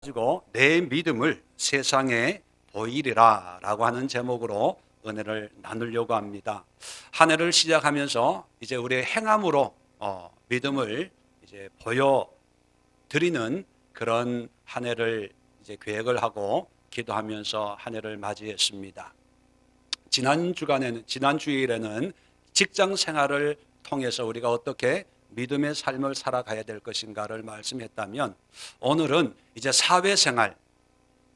가지고 내 믿음을 세상에 보이리라 라고 하는 제목으로 은혜를 나누려고 합니다. 한 해를 시작하면서 이제 우리의 행함으로 믿음을 이제 보여드리는 그런 한 해를 이제 계획을 하고 기도하면서 한 해를 맞이했습니다. 지난 주일에는 직장 생활을 통해서 우리가 어떻게 믿음의 삶을 살아가야 될 것인가를 말씀했다면, 오늘은 이제 사회생활,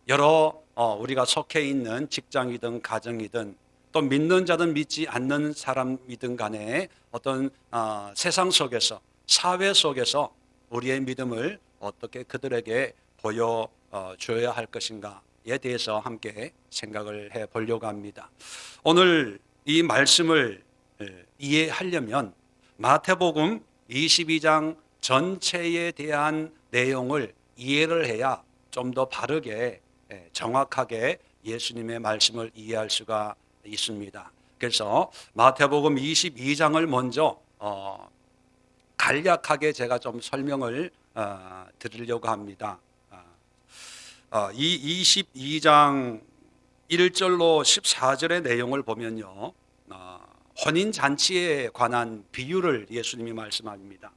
여러 우리가 속해 있는 직장이든 가정이든 또 믿는 자든 믿지 않는 사람이든 간에 어떤 세상 속에서, 사회 속에서 우리의 믿음을 어떻게 그들에게 보여줘야 할 것인가에 대해서 함께 생각을 해 보려고 합니다. 오늘 이 말씀을 이해하려면 마태복음 22장 전체에 대한 내용을 이해를 해야 좀 더 바르게 정확하게 예수님의 말씀을 이해할 수가 있습니다. 그래서 마태복음 22장을 먼저 간략하게 제가 좀 설명을 드리려고 합니다. 이 22장 1절로 14절의 내용을 보면요, 혼인잔치에 관한 비유를 예수님이 말씀합니다.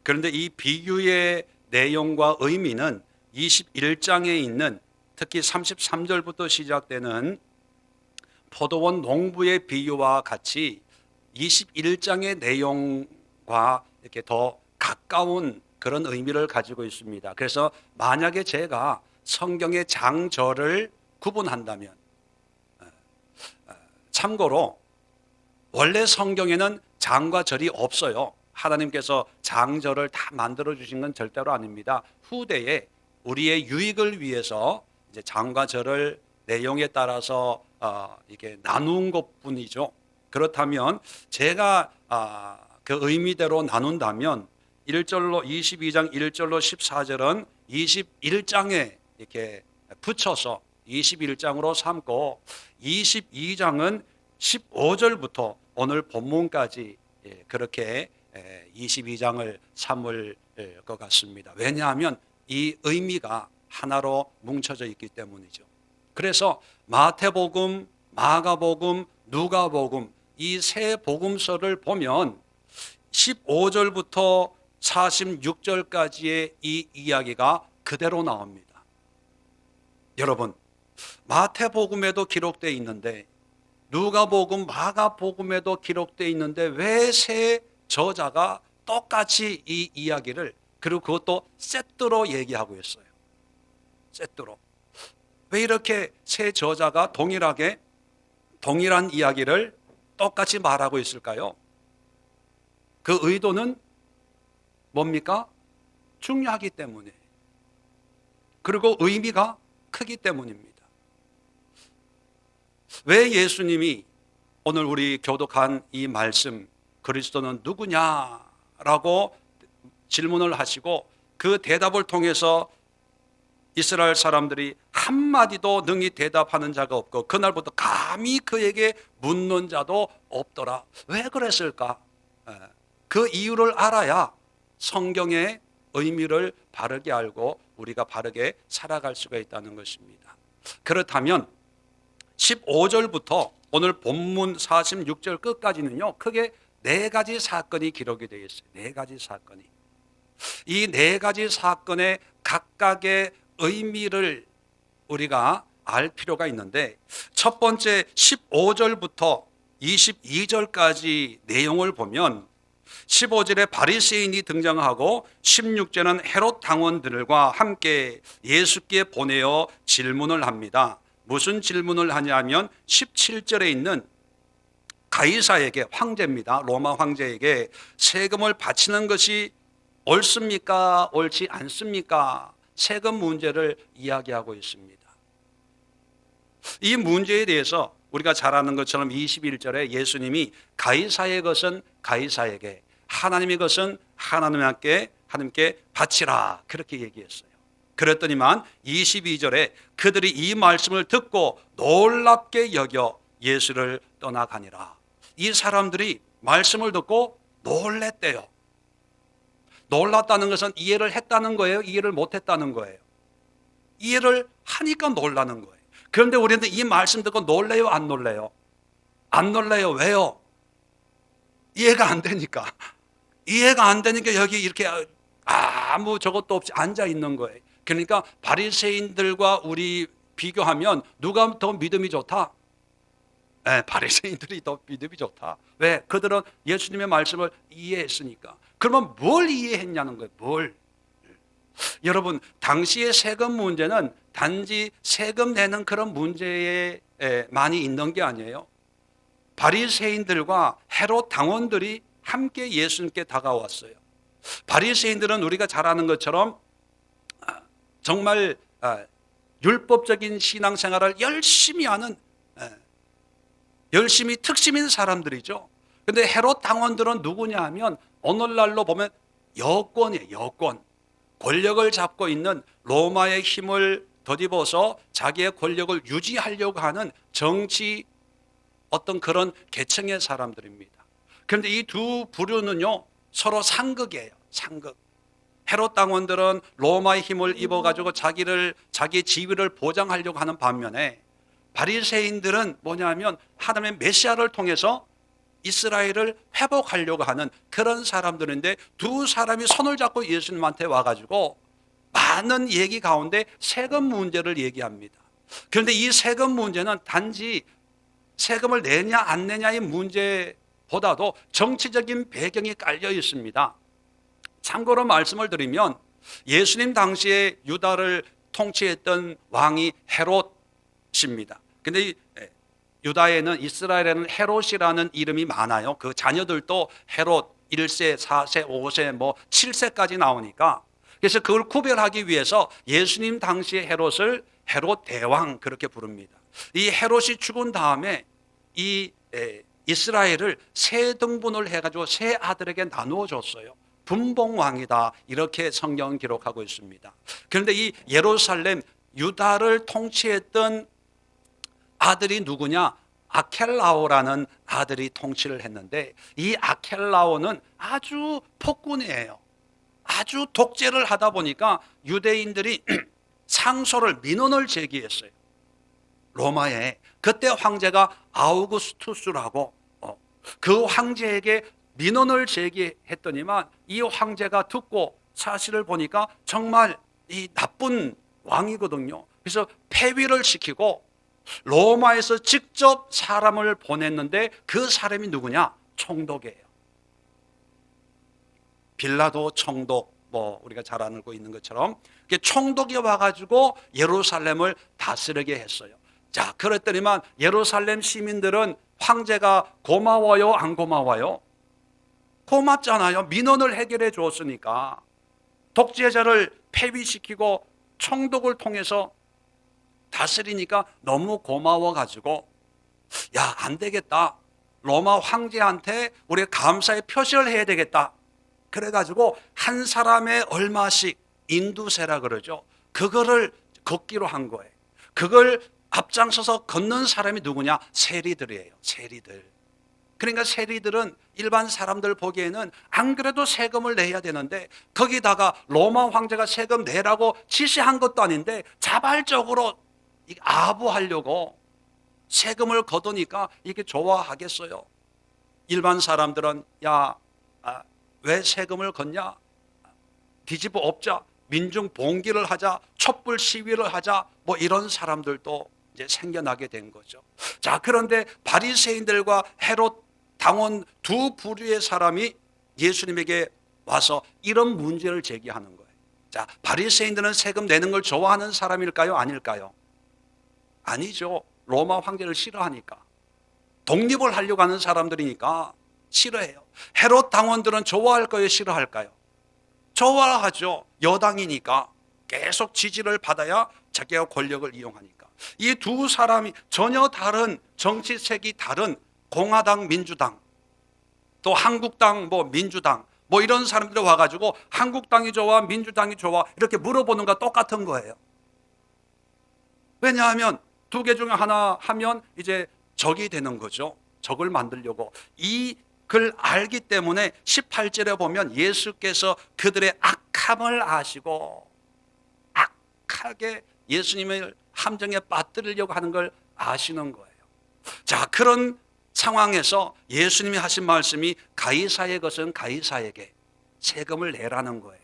그런데 이 비유의 내용과 의미는 21장에 있는, 특히 33절부터 시작되는 포도원 농부의 비유와 같이 21장의 내용과 이렇게 더 가까운 그런 의미를 가지고 있습니다. 그래서 만약에 제가 성경의 장절을 구분한다면, 참고로 원래 성경에는 장과 절이 없어요. 하나님께서 장절을 다 만들어 주신 건 절대로 아닙니다. 후대에 우리의 유익을 위해서 이제 장과 절을 내용에 따라서 이게 나눈 것뿐이죠. 그렇다면 제가 그 의미대로 나눈다면 1절로 22장 1절로 14절은 21장에 이렇게 붙여서 21장으로 삼고, 22장은 15절부터 오늘 본문까지 그렇게 22장을 삼을 것 같습니다. 왜냐하면 이 의미가 하나로 뭉쳐져 있기 때문이죠. 그래서 마태복음, 마가복음, 누가복음 이 세 복음서를 보면 15절부터 46절까지의 이 이야기가 그대로 나옵니다. 여러분, 마태복음에도 기록되어 있는데, 누가복음, 마가복음에도 기록되어 있는데 왜 세 저자가 똑같이 이 이야기를, 그리고 그것도 세트로 얘기하고 있어요. 세트로. 왜 이렇게 세 저자가 동일한 이야기를 똑같이 말하고 있을까요? 그 의도는 뭡니까? 중요하기 때문에, 그리고 의미가 크기 때문입니다. 왜 예수님이 오늘 우리 교독한 이 말씀, 그리스도는 누구냐라고 질문을 하시고, 그 대답을 통해서 이스라엘 사람들이 한마디도 능히 대답하는 자가 없고 그날부터 감히 그에게 묻는 자도 없더라. 왜 그랬을까? 그 이유를 알아야 성경의 의미를 바르게 알고 우리가 바르게 살아갈 수가 있다는 것입니다. 그렇다면 15절부터 오늘 본문 46절 끝까지는요, 크게 네 가지 사건이 기록이 되어 있어요. 네 가지 사건이. 이 네 가지 사건의 각각의 의미를 우리가 알 필요가 있는데, 첫 번째 15절부터 22절까지 내용을 보면 15절에 바리새인이 등장하고 16절은 헤롯 당원들과 함께 예수께 보내어 질문을 합니다. 무슨 질문을 하냐면 17절에 있는 가이사에게, 황제입니다. 로마 황제에게 세금을 바치는 것이 옳습니까? 옳지 않습니까? 세금 문제를 이야기하고 있습니다. 이 문제에 대해서 우리가 잘 아는 것처럼 21절에 예수님이 가이사의 것은 가이사에게, 하나님의 것은 하나님께 바치라, 그렇게 얘기했어요. 그랬더니만 22절에 그들이 이 말씀을 듣고 놀랍게 여겨 예수를 떠나가니라. 이 사람들이 말씀을 듣고 놀랬대요. 놀랐다는 것은 이해를 했다는 거예요? 이해를 못했다는 거예요? 이해를 하니까 놀라는 거예요. 그런데 우리는 이 말씀 듣고 놀래요, 안 놀래요? 안 놀래요. 왜요? 이해가 안 되니까. 이해가 안 되니까 여기 이렇게 아무 저것도 없이 앉아 있는 거예요. 그러니까 바리새인들과 우리 비교하면 누가 더 믿음이 좋다? 네, 바리새인들이 더 믿음이 좋다. 왜? 그들은 예수님의 말씀을 이해했으니까. 그러면 뭘 이해했냐는 거예요. 뭘? 여러분, 당시의 세금 문제는 단지 세금 내는 그런 문제에 많이 있는 게 아니에요. 바리새인들과 헤롯 당원들이 함께 예수님께 다가왔어요. 바리새인들은 우리가 잘 아는 것처럼 정말 율법적인 신앙생활을 열심히 하는 열심히 특심인 사람들이죠. 그런데 헤롯 당원들은 누구냐 하면 오늘날로 보면 여권이에요. 여권. 권력을 잡고 있는 로마의 힘을 덧입어서 자기의 권력을 유지하려고 하는 정치 어떤 그런 계층의 사람들입니다. 그런데 이 두 부류는요 서로 상극이에요. 상극. 헤롯 당원들은 로마의 힘을 입어가지고 자기 지위를 보장하려고 하는 반면에 바리새인들은 뭐냐면 하나님의 메시아를 통해서 이스라엘을 회복하려고 하는 그런 사람들인데 두 사람이 손을 잡고 예수님한테 와가지고 많은 얘기 가운데 세금 문제를 얘기합니다. 그런데 이 세금 문제는 단지 세금을 내냐 안 내냐의 문제보다도 정치적인 배경이 깔려 있습니다. 참고로 말씀을 드리면 예수님 당시에 유다를 통치했던 왕이 헤롯입니다. 근데 유다에는 이스라엘에는 헤롯이라는 이름이 많아요. 그 자녀들도 헤롯 1세, 4세, 5세, 뭐 7세까지 나오니까 그래서 그걸 구별하기 위해서 예수님 당시의 헤롯을 헤롯 대왕 그렇게 부릅니다. 이 헤롯이 죽은 다음에 이 이스라엘을 세 등분을 해가지고 세 아들에게 나누어 줬어요. 분봉왕이다 이렇게 성경은 기록하고 있습니다. 그런데 이 예루살렘 유다를 통치했던 아들이 누구냐? 아켈라오라는 아들이 통치를 했는데 이 아켈라오는 아주 폭군이에요. 아주 독재를 하다 보니까 유대인들이 상소를 민원을 제기했어요. 로마에. 그때 황제가 아우구스투스라고 그 황제에게 민원을 제기했더니만 이 황제가 듣고 사실을 보니까 정말 이 나쁜 왕이거든요. 그래서 폐위를 시키고 로마에서 직접 사람을 보냈는데 그 사람이 누구냐? 총독이에요. 빌라도 총독, 뭐 우리가 잘 알고 있는 것처럼 총독이 와가지고 예루살렘을 다스리게 했어요. 자, 그랬더니만 예루살렘 시민들은 황제가 고마워요, 안 고마워요? 고맙잖아요. 민원을 해결해 줬으니까. 독재자를 폐위시키고 총독을 통해서 다스리니까 너무 고마워가지고 야, 안 되겠다. 로마 황제한테 우리가 감사의 표시를 해야 되겠다. 그래가지고 한 사람의 얼마씩 인두세라 그러죠. 그거를 걷기로 한 거예요. 그걸 앞장서서 걷는 사람이 누구냐? 세리들이에요. 세리들. 그러니까 세리들은 일반 사람들 보기에는 안 그래도 세금을 내야 되는데 거기다가 로마 황제가 세금 내라고 지시한 것도 아닌데 자발적으로 아부하려고 세금을 걷으니까 이게 좋아하겠어요? 일반 사람들은 왜 세금을 걷냐? 뒤집어 엎자, 민중 봉기를 하자, 촛불 시위를 하자, 뭐 이런 사람들도 이제 생겨나게 된 거죠. 자, 그런데 바리새인들과 헤롯 당원 두 부류의 사람이 예수님에게 와서 이런 문제를 제기하는 거예요. 자, 바리새인들은 세금 내는 걸 좋아하는 사람일까요? 아닐까요? 아니죠. 로마 황제를 싫어하니까. 독립을 하려고 하는 사람들이니까 싫어해요. 헤롯 당원들은 좋아할까요? 싫어할까요? 좋아하죠. 여당이니까 계속 지지를 받아야 자기가 권력을 이용하니까. 이 두 사람이 전혀 다른 정치색이 다른 공화당, 민주당, 또 한국당, 뭐 민주당, 뭐 이런 사람들이 와가지고 한국당이 좋아, 민주당이 좋아 이렇게 물어보는 거 똑같은 거예요. 왜냐하면 두 개 중에 하나 하면 이제 적이 되는 거죠. 적을 만들려고. 이걸 알기 때문에 18절에 보면 예수께서 그들의 악함을 아시고 악하게 예수님을 함정에 빠뜨리려고 하는 걸 아시는 거예요. 자, 그런 상황에서 예수님이 하신 말씀이 가이사의 것은 가이사에게 세금을 내라는 거예요.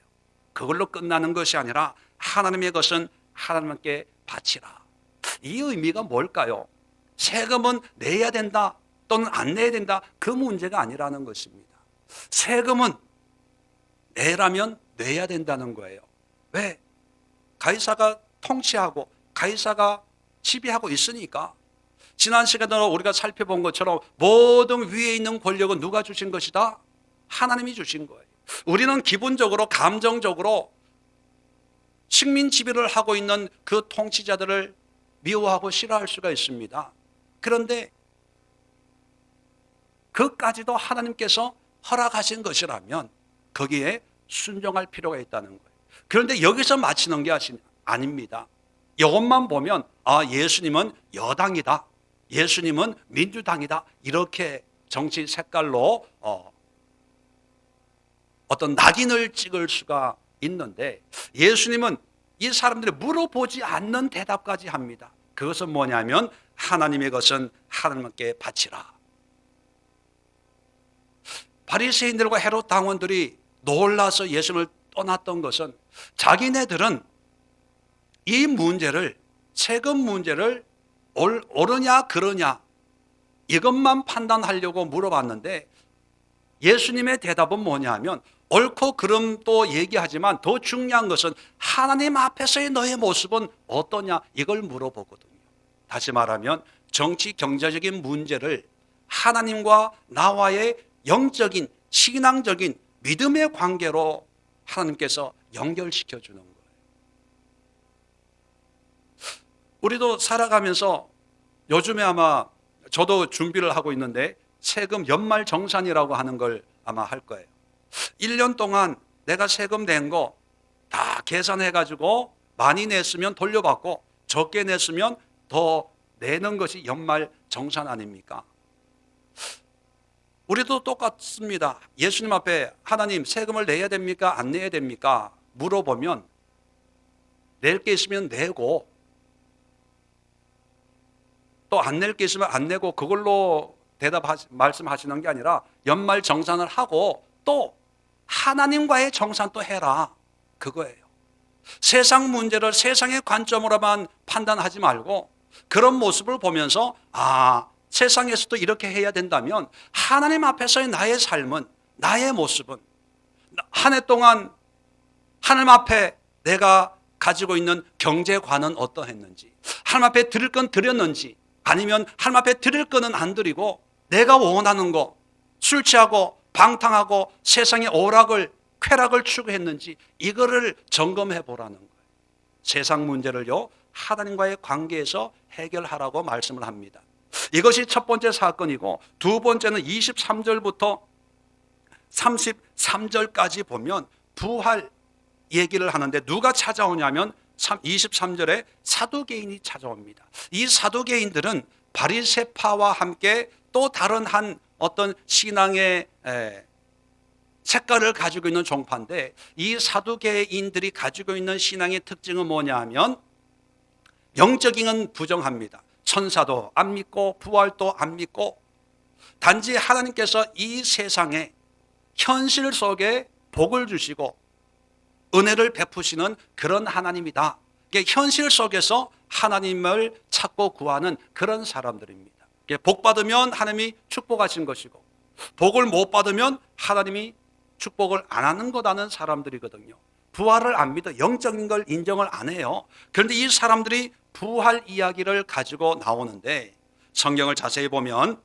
그걸로 끝나는 것이 아니라 하나님의 것은 하나님께 바치라. 이 의미가 뭘까요? 세금은 내야 된다 또는 안 내야 된다, 그 문제가 아니라는 것입니다. 세금은 내라면 내야 된다는 거예요. 왜? 가이사가 통치하고 가이사가 지배하고 있으니까. 지난 시간에 우리가 살펴본 것처럼 모든 위에 있는 권력은 누가 주신 것이다? 하나님이 주신 거예요. 우리는 기본적으로 감정적으로 식민 지배를 하고 있는 그 통치자들을 미워하고 싫어할 수가 있습니다. 그런데 그까지도 하나님께서 허락하신 것이라면 거기에 순종할 필요가 있다는 거예요. 그런데 여기서 마치는 게 아닙니다. 이것만 보면 예수님은 여당이다, 예수님은 민주당이다, 이렇게 정치 색깔로 어떤 낙인을 찍을 수가 있는데, 예수님은 이 사람들이 물어보지 않는 대답까지 합니다. 그것은 뭐냐면 하나님의 것은 하나님께 바치라. 바리새인들과 헤롯 당원들이 놀라서 예수님을 떠났던 것은 자기네들은 이 문제를, 세금 문제를 옳으냐 그러냐 이것만 판단하려고 물어봤는데, 예수님의 대답은 뭐냐면 옳고 그름도 얘기하지만 더 중요한 것은 하나님 앞에서의 너의 모습은 어떠냐, 이걸 물어보거든요. 다시 말하면 정치 경제적인 문제를 하나님과 나와의 영적인 신앙적인 믿음의 관계로 하나님께서 연결시켜 주는 거예요. 우리도 살아가면서 요즘에 아마 저도 준비를 하고 있는데 세금 연말정산이라고 하는 걸 아마 할 거예요. 1년 동안 내가 세금 낸 거 다 계산해가지고 많이 냈으면 돌려받고 적게 냈으면 더 내는 것이 연말정산 아닙니까? 우리도 똑같습니다. 예수님 앞에 하나님 세금을 내야 됩니까? 안 내야 됩니까? 물어보면 낼 게 있으면 내고 또 안 낼 게 있으면 안 내고, 그걸로 말씀하시는 게 아니라 연말 정산을 하고 또 하나님과의 정산 또 해라, 그거예요. 세상 문제를 세상의 관점으로만 판단하지 말고 그런 모습을 보면서 세상에서도 이렇게 해야 된다면 하나님 앞에서의 나의 삶은, 나의 모습은 한 해 동안 하나님 앞에 내가 가지고 있는 경제관은 어떠했는지, 하나님 앞에 드릴 건 드렸는지, 아니면 하나님 앞에 드릴 거는 안 드리고 내가 원하는 거, 술 취하고 방탕하고 세상의 오락을 쾌락을 추구했는지, 이거를 점검해 보라는 거예요. 세상 문제를요 하나님과의 관계에서 해결하라고 말씀을 합니다. 이것이 첫 번째 사건이고, 두 번째는 23절부터 33절까지 보면 부활 얘기를 하는데, 누가 찾아오냐면 23절에 사두개인이 찾아옵니다. 이 사두개인들은 바리새파와 함께 또 다른 한 어떤 신앙의 색깔을 가지고 있는 종파인데, 이 사두개인들이 가지고 있는 신앙의 특징은 뭐냐 하면 영적인은 부정합니다. 천사도 안 믿고 부활도 안 믿고, 단지 하나님께서 이 세상에 현실 속에 복을 주시고 은혜를 베푸시는 그런 하나님이다. 현실 속에서 하나님을 찾고 구하는 그런 사람들입니다. 복 받으면 하나님이 축복하신 것이고, 복을 못 받으면 하나님이 축복을 안 하는 거라는 사람들이거든요. 부활을 안 믿어, 영적인 걸 인정을 안 해요. 그런데 이 사람들이 부활 이야기를 가지고 나오는데, 성경을 자세히 보면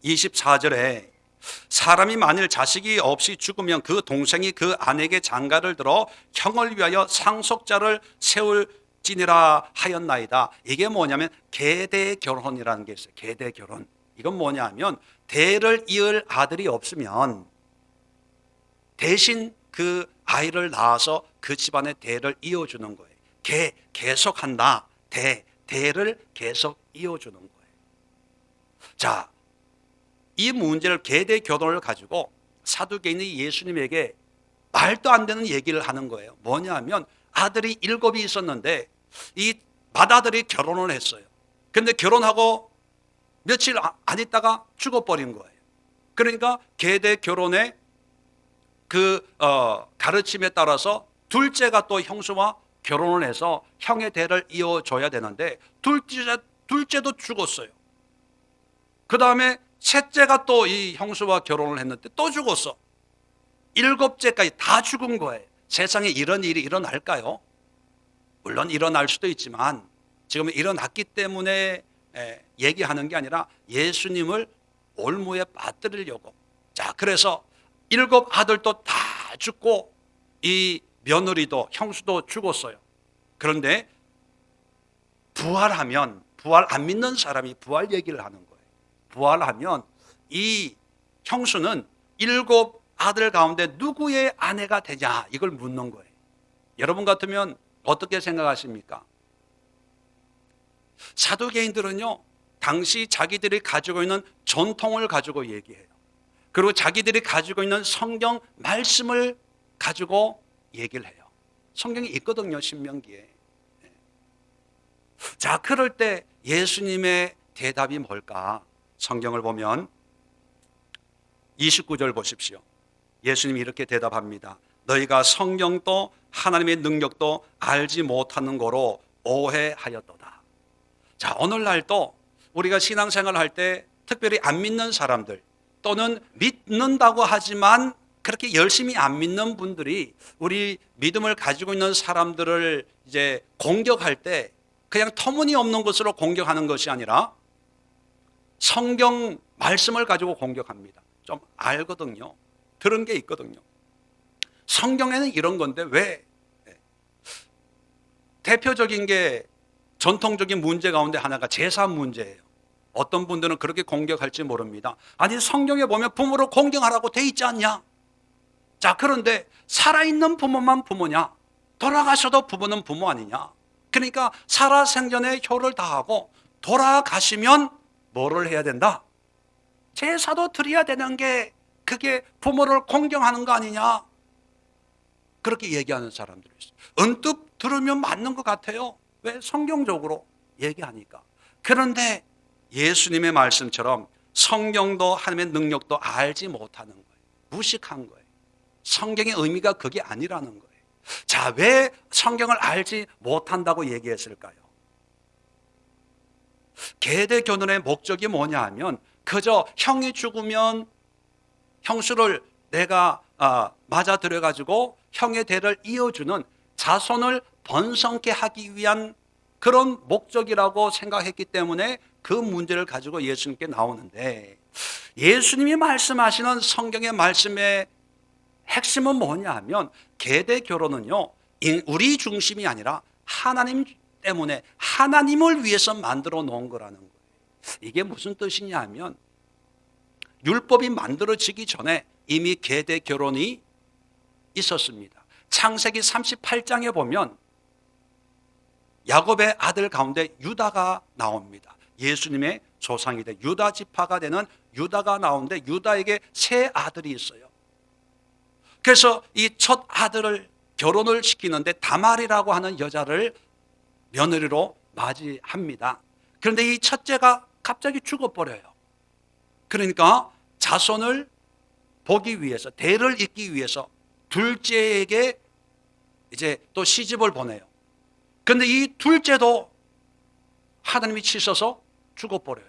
24절에 사람이 만일 자식이 없이 죽으면 그 동생이 그 아내에게 장가를 들어 형을 위하여 상속자를 세울지니라 하였나이다. 이게 뭐냐면 계대 결혼이라는 게 있어요. 계대 결혼. 이건 뭐냐면 대를 이을 아들이 없으면 대신 그 아이를 낳아서 그 집안의 대를 이어주는 거예요. 계속한다. 대를 계속 이어주는 거예요. 자, 이 문제를, 계대 결혼을 가지고 사두개인이 예수님에게 말도 안 되는 얘기를 하는 거예요. 뭐냐면 아들이 7이 있었는데 이 맏아들이 결혼을 했어요. 근데 결혼하고 며칠 안 있다가 죽어버린 거예요. 그러니까 계대 결혼의 가르침에 따라서 둘째가 또 형수와 결혼을 해서 형의 대를 이어줘야 되는데 둘째도 죽었어요. 그 다음에 셋째가 또 이 형수와 결혼을 했는데 또 죽었어. 일곱째까지 다 죽은 거예요. 세상에 이런 일이 일어날까요? 물론 일어날 수도 있지만 지금 일어났기 때문에 얘기하는 게 아니라 예수님을 올무에 빠뜨리려고. 자, 그래서 일곱 아들도 다 죽고 이 며느리도 형수도 죽었어요. 그런데 부활하면, 부활 안 믿는 사람이 부활 얘기를 하는 거예요. 부활하면 이 형수는 일곱 아들 가운데 누구의 아내가 되냐, 이걸 묻는 거예요. 여러분 같으면 어떻게 생각하십니까? 사두개인들은요, 당시 자기들이 가지고 있는 전통을 가지고 얘기해요. 그리고 자기들이 가지고 있는 성경 말씀을 가지고 얘기를 해요. 성경이 있거든요, 신명기에. 자, 그럴 때 예수님의 대답이 뭘까? 성경을 보면 29절 보십시오. 예수님이 이렇게 대답합니다. 너희가 성경도 하나님의 능력도 알지 못하는 거로 오해하였도다. 자, 오늘날도 우리가 신앙생활을 할 때 특별히 안 믿는 사람들 또는 믿는다고 하지만 그렇게 열심히 안 믿는 분들이 우리 믿음을 가지고 있는 사람들을 이제 공격할 때 그냥 터무니없는 것으로 공격하는 것이 아니라 성경 말씀을 가지고 공격합니다. 좀 알거든요. 들은 게 있거든요. 성경에는 이런 건데 왜? 대표적인 게 전통적인 문제 가운데 하나가 제사 문제예요. 어떤 분들은 그렇게 공격할지 모릅니다. 아니, 성경에 보면 부모를 공경하라고 돼 있지 않냐? 자, 그런데 살아있는 부모만 부모냐? 돌아가셔도 부모는 부모 아니냐? 그러니까 살아생전에 효를 다하고 돌아가시면 뭐를 해야 된다? 제사도 드려야 되는 게 그게 부모를 공경하는 거 아니냐? 그렇게 얘기하는 사람들이 있어요. 언뜻 들으면 맞는 것 같아요. 왜? 성경적으로 얘기하니까. 그런데 예수님의 말씀처럼 성경도 하나님의 능력도 알지 못하는 거예요. 무식한 거예요. 성경의 의미가 그게 아니라는 거예요. 자, 왜 성경을 알지 못한다고 얘기했을까요? 계대 결혼의 목적이 뭐냐 하면 그저 형이 죽으면 형수를 내가 맞아들여 가지고 형의 대를 이어주는 자손을 번성케 하기 위한 그런 목적이라고 생각했기 때문에 그 문제를 가지고 예수님께 나오는데, 예수님이 말씀하시는 성경의 말씀의 핵심은 뭐냐 하면 계대 결혼은요, 우리 중심이 아니라 하나님 때문에 하나님을 위해서 만들어 놓은 거라는 거예요. 이게 무슨 뜻이냐 하면 율법이 만들어지기 전에 이미 계대 결혼이 있었습니다. 창세기 38장에 보면 야곱의 아들 가운데 유다가 나옵니다. 예수님의 조상이 돼 유다 지파가 되는 유다가 나오는데 유다에게 세 아들이 있어요. 그래서 이 첫 아들을 결혼을 시키는데 다말이라고 하는 여자를 며느리로 맞이합니다. 그런데 이 첫째가 갑자기 죽어버려요. 그러니까 자손을 보기 위해서, 대를 잇기 위해서 둘째에게 이제 또 시집을 보내요. 그런데 이 둘째도 하나님이 치셔서 죽어버려요.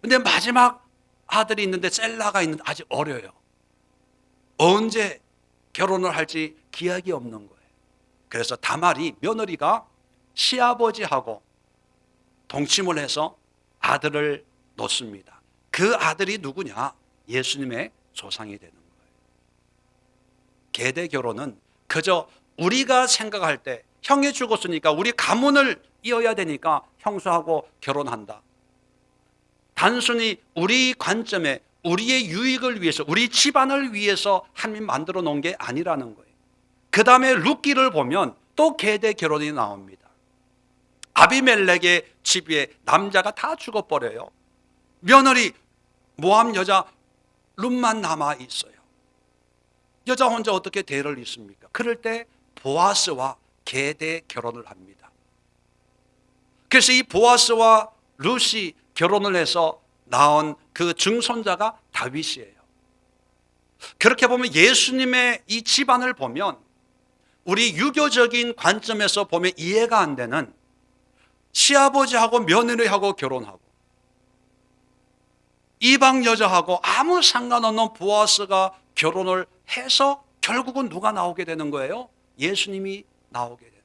그런데 마지막 아들이 있는데 셀라가 있는데 아직 어려요. 언제 결혼을 할지 기약이 없는 거예요. 그래서 다말이 며느리가 시아버지하고 동침을 해서 아들을 놓습니다. 그 아들이 누구냐? 예수님의 조상이 되는 거예요. 계대 결혼은 그저 우리가 생각할 때 형이 죽었으니까 우리 가문을 이어야 되니까 형수하고 결혼한다. 단순히 우리 관점에 우리의 유익을 위해서, 우리 집안을 위해서 하나님 만들어 놓은 게 아니라는 거예요. 그 다음에 룻기를 보면 또 계대 결혼이 나옵니다. 아비멜렉의 집 위에 남자가 다 죽어버려요. 며느리 모함 여자 룻만 남아 있어요. 여자 혼자 어떻게 대를 잇습니까? 그럴 때 보아스와 계대 결혼을 합니다. 그래서 이 보아스와 룻이 결혼을 해서 낳은 그 증손자가 다윗이에요. 그렇게 보면 예수님의 이 집안을 보면 우리 유교적인 관점에서 보면 이해가 안 되는 시아버지하고 며느리하고 결혼하고 이방 여자하고 아무 상관없는 보아스가 결혼을 해서 결국은 누가 나오게 되는 거예요? 예수님이 나오게 되는 거예요.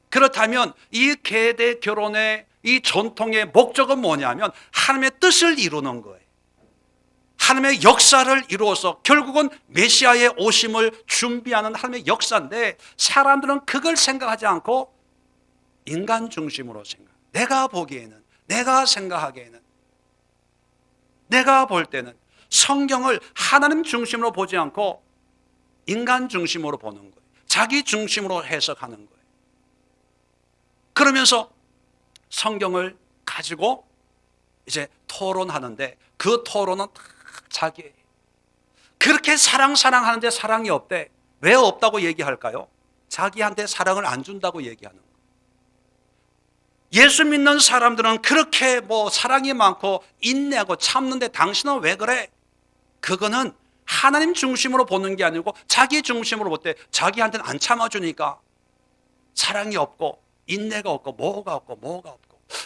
그렇다면 이 계대 결혼의 이 전통의 목적은 뭐냐면 하나님의 뜻을 이루는 거예요. 하나님의 역사를 이루어서 결국은 메시아의 오심을 준비하는 하나님의 역사인데, 사람들은 그걸 생각하지 않고 인간 중심으로 생각. 내가 보기에는, 내가 생각하기에는, 내가 볼 때는 성경을 하나님 중심으로 보지 않고 인간 중심으로 보는 거예요. 자기 중심으로 해석하는 거예요. 그러면서 성경을 가지고 이제 토론하는데 그 토론은 다 자기예요. 그렇게 사랑하는데 사랑이 없대. 왜 없다고 얘기할까요? 자기한테 사랑을 안 준다고 얘기하는 거예요. 예수 믿는 사람들은 그렇게 사랑이 많고 인내하고 참는데 당신은 왜 그래? 그거는 하나님 중심으로 보는 게 아니고 자기 중심으로 볼 때 자기한테는 안 참아주니까 사랑이 없고 인내가 없고 뭐가 없고.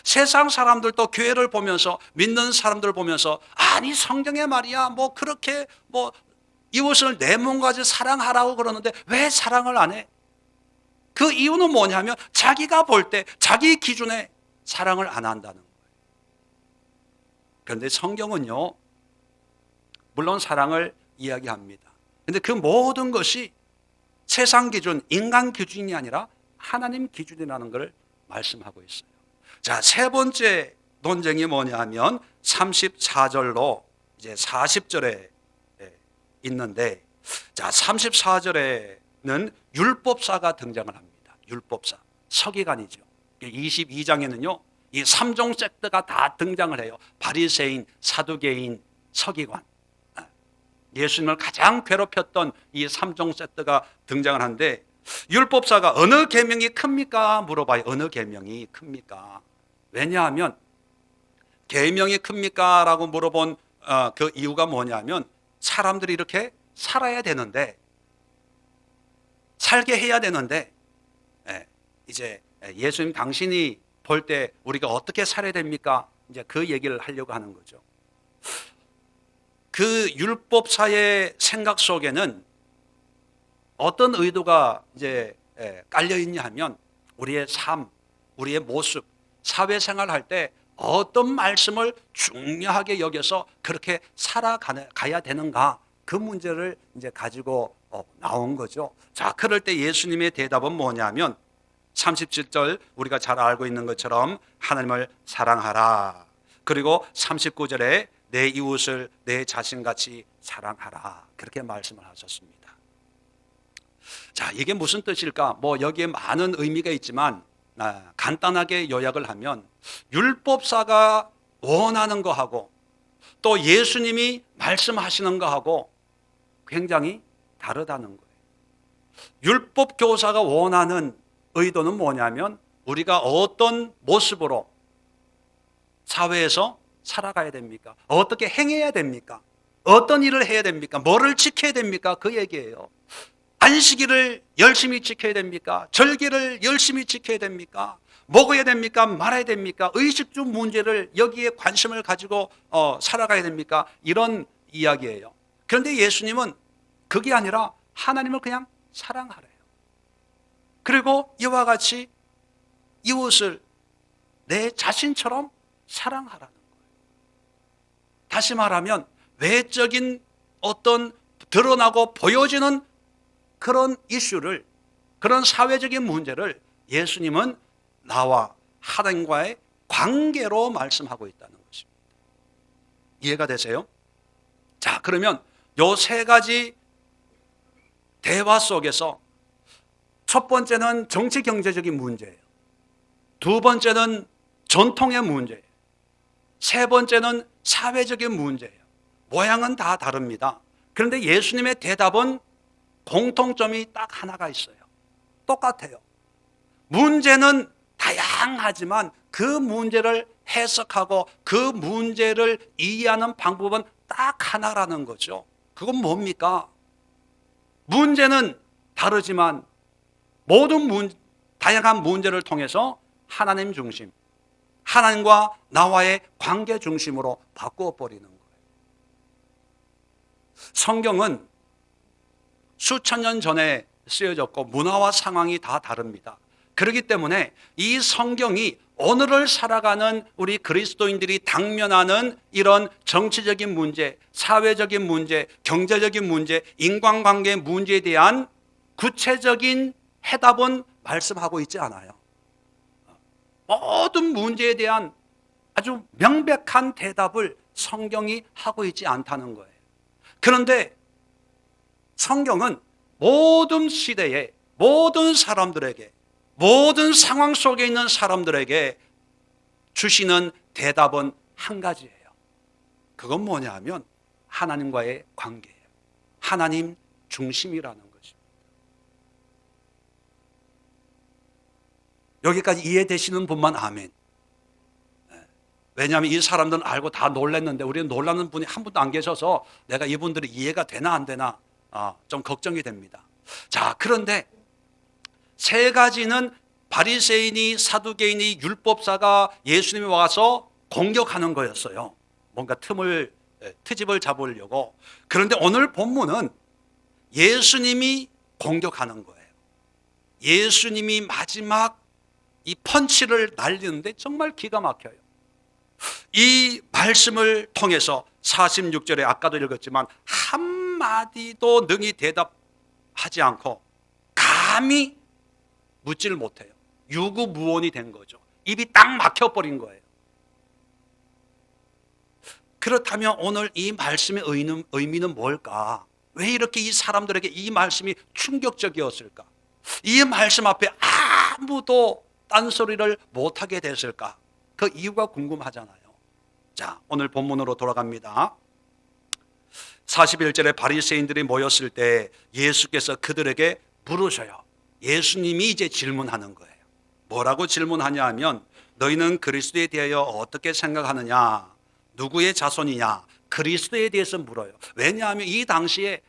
세상 사람들도 교회를 보면서, 믿는 사람들을 보면서, 아니 성경에 말이야 그렇게 이웃을 내 몸까지 사랑하라고 그러는데 왜 사랑을 안 해? 그 이유는 뭐냐면 자기가 볼 때 자기 기준에 사랑을 안 한다는 거예요. 그런데 성경은요, 물론 사랑을 이야기합니다. 그런데 그 모든 것이 세상 기준, 인간 기준이 아니라 하나님 기준이라는 걸 말씀하고 있어요. 자, 세 번째 논쟁이 뭐냐면 34절로 이제 40절에 있는데, 자, 34절에는 율법사가 등장을 합니다. 율법사, 서기관이죠. 22장에는요, 이 3종 섹트가 다 등장을 해요. 바리새인, 사두개인, 서기관. 예수님을 가장 괴롭혔던 이 3종 섹트가 등장을 하는데, 율법사가 어느 계명이 큽니까? 물어봐요. 어느 계명이 큽니까? 왜냐하면 계명이 큽니까? 라고 물어본 그 이유가 뭐냐면, 사람들이 이렇게 살아야 되는데, 살게 해야 되는데, 이제 예수님 당신이 볼 때 우리가 어떻게 살아야 됩니까? 이제 그 얘기를 하려고 하는 거죠. 그 율법사의 생각 속에는 어떤 의도가 이제 깔려 있냐 하면, 우리의 삶, 우리의 모습, 사회생활 할 때 어떤 말씀을 중요하게 여겨서 그렇게 살아가야 되는가, 그 문제를 이제 가지고 나온 거죠. 자, 그럴 때 예수님의 대답은 뭐냐면 37절, 우리가 잘 알고 있는 것처럼 하나님을 사랑하라. 그리고 39절에 내 이웃을 내 자신같이 사랑하라. 그렇게 말씀을 하셨습니다. 자, 이게 무슨 뜻일까? 여기에 많은 의미가 있지만 간단하게 요약을 하면, 율법사가 원하는 거하고 또 예수님이 말씀하시는 거하고 굉장히 다르다는 거예요. 율법 교사가 원하는 의도는 뭐냐면, 우리가 어떤 모습으로 사회에서 살아가야 됩니까? 어떻게 행해야 됩니까? 어떤 일을 해야 됩니까? 뭐를 지켜야 됩니까? 그 얘기예요. 안식일을 열심히 지켜야 됩니까? 절기를 열심히 지켜야 됩니까? 먹어야 됩니까? 말아야 됩니까? 의식주 문제를 여기에 관심을 가지고 살아가야 됩니까? 이런 이야기예요. 그런데 예수님은 그게 아니라 하나님을 그냥 사랑하래요. 그리고 이와 같이 이웃을 내 자신처럼 사랑하라는 거예요. 다시 말하면 외적인 어떤 드러나고 보여지는 그런 이슈를, 그런 사회적인 문제를 예수님은 나와 하나님과의 관계로 말씀하고 있다는 것입니다. 이해가 되세요? 자, 그러면 요 세 가지 대화 속에서 첫 번째는 정치 경제적인 문제예요. 두 번째는 전통의 문제예요. 세 번째는 사회적인 문제예요. 모양은 다 다릅니다. 그런데 예수님의 대답은 공통점이 딱 하나가 있어요. 똑같아요. 문제는 다양하지만 그 문제를 해석하고 그 문제를 이해하는 방법은 딱 하나라는 거죠. 그건 뭡니까? 문제는 다르지만 모든 다양한 문제를 통해서 하나님 중심, 하나님과 나와의 관계 중심으로 바꾸어 버리는 거예요. 성경은 수천 년 전에 쓰여졌고 문화와 상황이 다 다릅니다. 그렇기 때문에 이 성경이 오늘을 살아가는 우리 그리스도인들이 당면하는 이런 정치적인 문제, 사회적인 문제, 경제적인 문제, 인간관계 문제에 대한 구체적인 해답은 말씀하고 있지 않아요. 모든 문제에 대한 아주 명백한 대답을 성경이 하고 있지 않다는 거예요. 그런데 성경은 모든 시대에 모든 사람들에게 모든 상황 속에 있는 사람들에게 주시는 대답은 한 가지예요. 그건 뭐냐 하면 하나님과의 관계예요. 하나님 중심이라는 것입니다. 여기까지 이해되시는 분만 아멘. 왜냐하면 이 사람들은 알고 다 놀랐는데 우리는 놀라는 분이 한 분도 안 계셔서 내가 이분들이 이해가 되나 안 되나 좀 걱정이 됩니다. 자, 그런데 세 가지는 바리새인이 사두개인이 율법사가 예수님이 와서 공격하는 거였어요. 뭔가 트집을 잡으려고. 그런데 오늘 본문은 예수님이 공격하는 거예요. 예수님이 마지막 이 펀치를 날리는데 정말 기가 막혀요. 이 말씀을 통해서 46절에 아까도 읽었지만 한마디도 능히 대답하지 않고 감히 묻지를 못해요. 유구무원이 된 거죠. 입이 딱 막혀버린 거예요. 그렇다면 오늘 이 말씀의 의미는 뭘까? 왜 이렇게 이 사람들에게 이 말씀이 충격적이었을까? 이 말씀 앞에 아무도 딴소리를 못하게 됐을까? 그 이유가 궁금하잖아요. 자, 오늘 본문으로 돌아갑니다. 41절에 바리새인들이 모였을 때 예수께서 그들에게 물으셔요. 예수님이 이제 질문하는 거예요. 뭐라고 질문하냐 하면 너희는 그리스도에 대하여 어떻게 생각하느냐? 누구의 자손이냐? 그리스도에 대해서 물어요. 왜냐하면 이 당시에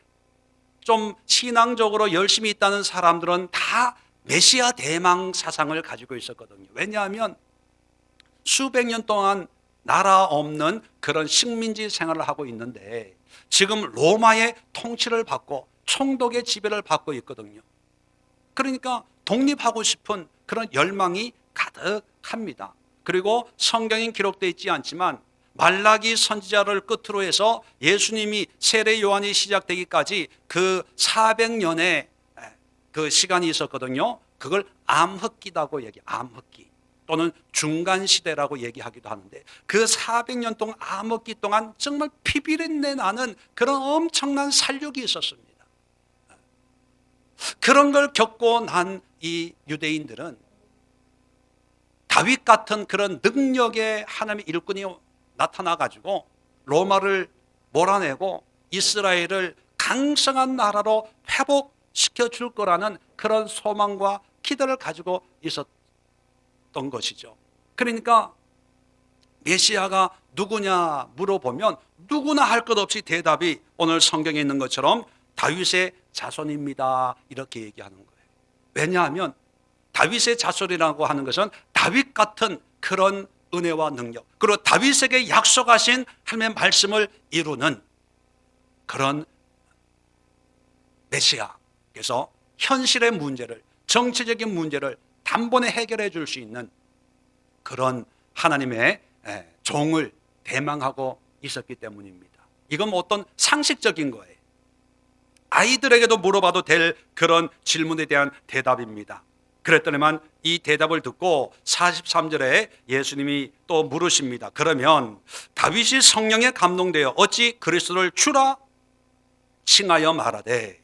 좀 신앙적으로 열심히 있다는 사람들은 다 메시아 대망 사상을 가지고 있었거든요. 왜냐하면 수백 년 동안 나라 없는 그런 식민지 생활을 하고 있는데 지금 로마의 통치를 받고 총독의 지배를 받고 있거든요. 그러니까 독립하고 싶은 그런 열망이 가득합니다. 그리고 성경엔 기록되어 있지 않지만 말라기 선지자를 끝으로 해서 예수님이 세례 요한이 시작되기까지 그 400년의 그 시간이 있었거든요. 그걸 암흑기라고 암흑기 또는 중간시대라고 얘기하기도 하는데 그 400년 동안 암흑기 동안 정말 피비린내 나는 그런 엄청난 살육이 있었습니다. 그런 걸 겪고 난 이 유대인들은 다윗 같은 그런 능력의 하나님의 일꾼이 나타나가지고 로마를 몰아내고 이스라엘을 강성한 나라로 회복시켜 줄 거라는 그런 소망과 기대를 가지고 있었던 것이죠. 그러니까 메시아가 누구냐 물어보면 누구나 할 것 없이 대답이 오늘 성경에 있는 것처럼 다윗의 자손입니다. 이렇게 얘기하는 거예요. 왜냐하면 다윗의 자손이라고 하는 것은 다윗 같은 그런 은혜와 능력 그리고 다윗에게 약속하신 하나님의 말씀을 이루는 그런 메시아. 그래서 현실의 문제를 정치적인 문제를 단번에 해결해 줄 수 있는 그런 하나님의 종을 대망하고 있었기 때문입니다. 이건 어떤 상식적인 거예요. 아이들에게도 물어봐도 될 그런 질문에 대한 대답입니다. 그랬더니만 이 대답을 듣고 43절에 예수님이 또 물으십니다. 그러면 다윗이 성령에 감동되어 어찌 그리스도를 주라 칭하여 말하되.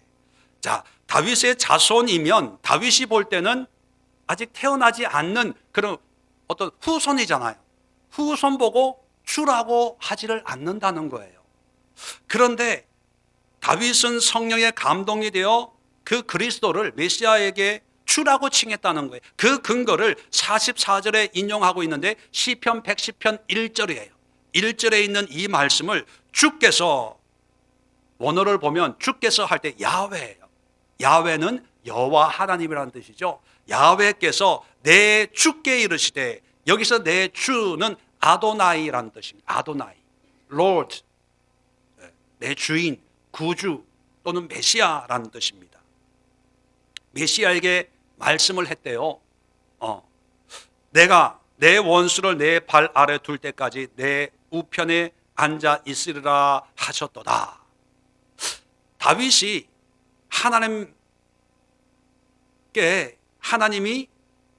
자, 다윗의 자손이면 다윗이 볼 때는 아직 태어나지 않는 그런 어떤 후손이잖아요. 후손 보고 주라고 하지를 않는다는 거예요. 그런데 다윗은 성령에 감동이 되어 그 그리스도를 메시아에게 주라고 칭했다는 거예요. 그 근거를 44절에 인용하고 있는데 시편 110편 1절이에요. 1절에 있는 이 말씀을 주께서, 원어를 보면 주께서 할 때 야훼예요. 야훼는 여호와 하나님이라는 뜻이죠. 야훼께서 내 주께 이르시되, 여기서 내 주는 아도나이라는 뜻입니다. 아도나이, Lord, 내 주인, 구주 또는 메시아라는 뜻입니다. 메시아에게 말씀을 했대요. 내가 내 원수를 내 발 아래 둘 때까지 내 우편에 앉아 있으리라 하셨도다. 다윗이 하나님이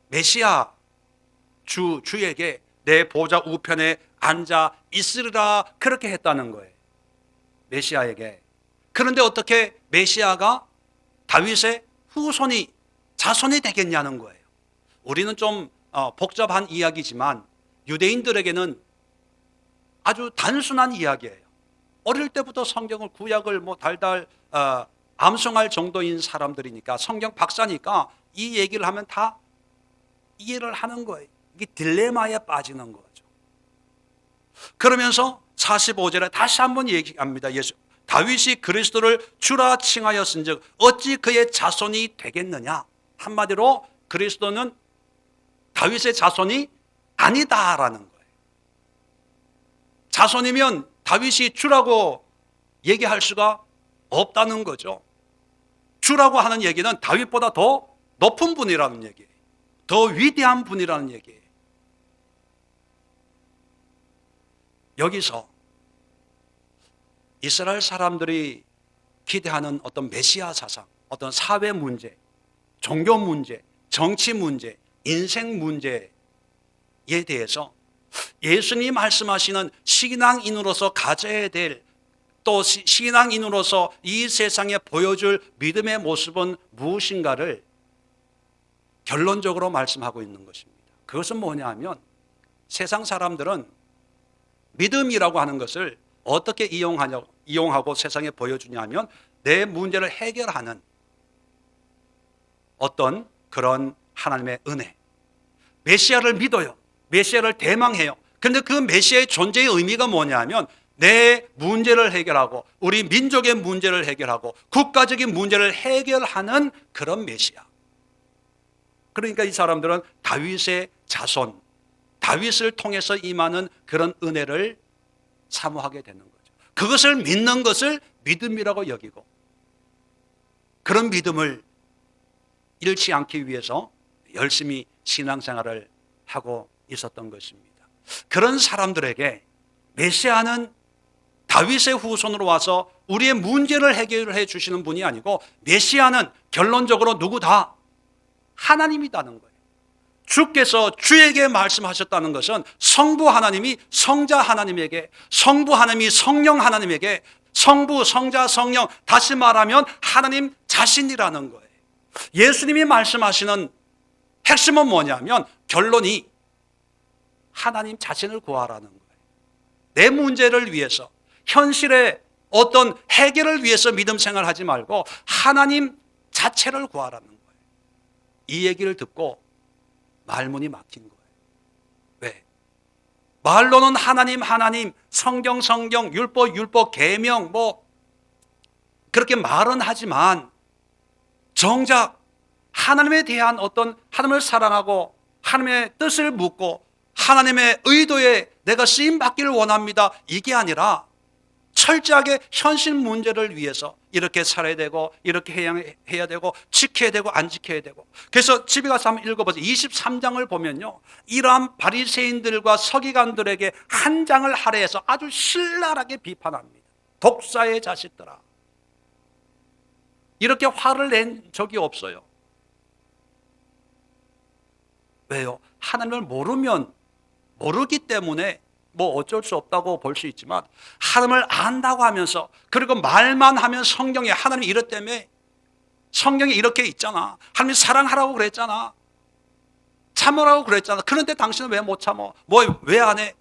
메시아 주에게 내 보좌 우편에 앉아 있으리라 그렇게 했다는 거예요. 메시아에게. 그런데 어떻게 메시아가 다윗의 후손이, 자손이 되겠냐는 거예요. 우리는 좀 복잡한 이야기지만 유대인들에게는 아주 단순한 이야기예요. 어릴 때부터 성경을, 구약을 달달 암송할 정도인 사람들이니까, 성경 박사니까 이 얘기를 하면 다 이해를 하는 거예요. 이게 딜레마에 빠지는 거죠. 그러면서 45절에 다시 한번 얘기합니다. 다윗이 그리스도를 주라 칭하였은즉 어찌 그의 자손이 되겠느냐. 한마디로 그리스도는 다윗의 자손이 아니다라는 거예요. 자손이면 다윗이 주라고 얘기할 수가 없다는 거죠. 주라고 하는 얘기는 다윗보다 더 높은 분이라는 얘기예요. 더 위대한 분이라는 얘기예요. 여기서 이스라엘 사람들이 기대하는 어떤 메시아 사상, 어떤 사회 문제, 종교 문제, 정치 문제, 인생 문제에 대해서 예수님이 말씀하시는 신앙인으로서 가져야 될, 또 신앙인으로서 이 세상에 보여줄 믿음의 모습은 무엇인가를 결론적으로 말씀하고 있는 것입니다. 그것은 뭐냐 하면, 세상 사람들은 믿음이라고 하는 것을 어떻게 이용하고 세상에 보여주냐 하면, 내 문제를 해결하는 어떤 그런 하나님의 은혜, 메시아를 믿어요. 메시아를 대망해요. 그런데 그 메시아의 존재의 의미가 뭐냐 하면, 내 문제를 해결하고 우리 민족의 문제를 해결하고 국가적인 문제를 해결하는 그런 메시아. 그러니까 이 사람들은 다윗의 자손, 다윗을 통해서 임하는 그런 은혜를 사모하게 되는 거죠. 그것을 믿는 것을 믿음이라고 여기고, 그런 믿음을 잃지 않기 위해서 열심히 신앙생활을 하고 있었던 것입니다. 그런 사람들에게 메시아는 다윗의 후손으로 와서 우리의 문제를 해결해 주시는 분이 아니고, 메시아는 결론적으로 누구다? 하나님이다는 거예요. 주께서 주에게 말씀하셨다는 것은 성부 하나님이 성자 하나님에게, 성부 하나님이 성령 하나님에게, 성부, 성자, 성령, 다시 말하면 하나님 자신이라는 거예요. 예수님이 말씀하시는 핵심은 뭐냐면, 결론이 하나님 자신을 구하라는 거예요. 내 문제를 위해서, 현실의 어떤 해결을 위해서 믿음 생활하지 말고 하나님 자체를 구하라는 거예요. 이 얘기를 듣고 말문이 막힌 거예요. 왜? 말로는 하나님, 성경, 율법, 계명 그렇게 말은 하지만, 정작 하나님에 대한 어떤, 하나님을 사랑하고 하나님의 뜻을 묻고 하나님의 의도에 내가 쓰임 받기를 원합니다, 이게 아니라 철저하게 현실 문제를 위해서 이렇게 살아야 되고, 이렇게 해야 되고, 지켜야 되고, 안 지켜야 되고. 그래서 집에 가서 한번 읽어보세요. 23장을 보면요, 이러한 바리새인들과 서기관들에게 한 장을 할애해서 아주 신랄하게 비판합니다. 독사의 자식들아. 이렇게 화를 낸 적이 없어요. 왜요? 하나님을 모르기 때문에 어쩔 수 없다고 볼 수 있지만, 하나님을 안다고 하면서, 그리고 말만 하면 성경에 하나님이 이랬다며, 성경에 이렇게 있잖아, 하나님이 사랑하라고 그랬잖아, 참으라고 그랬잖아, 그런데 당신은 왜 못 참어? 왜 안 해?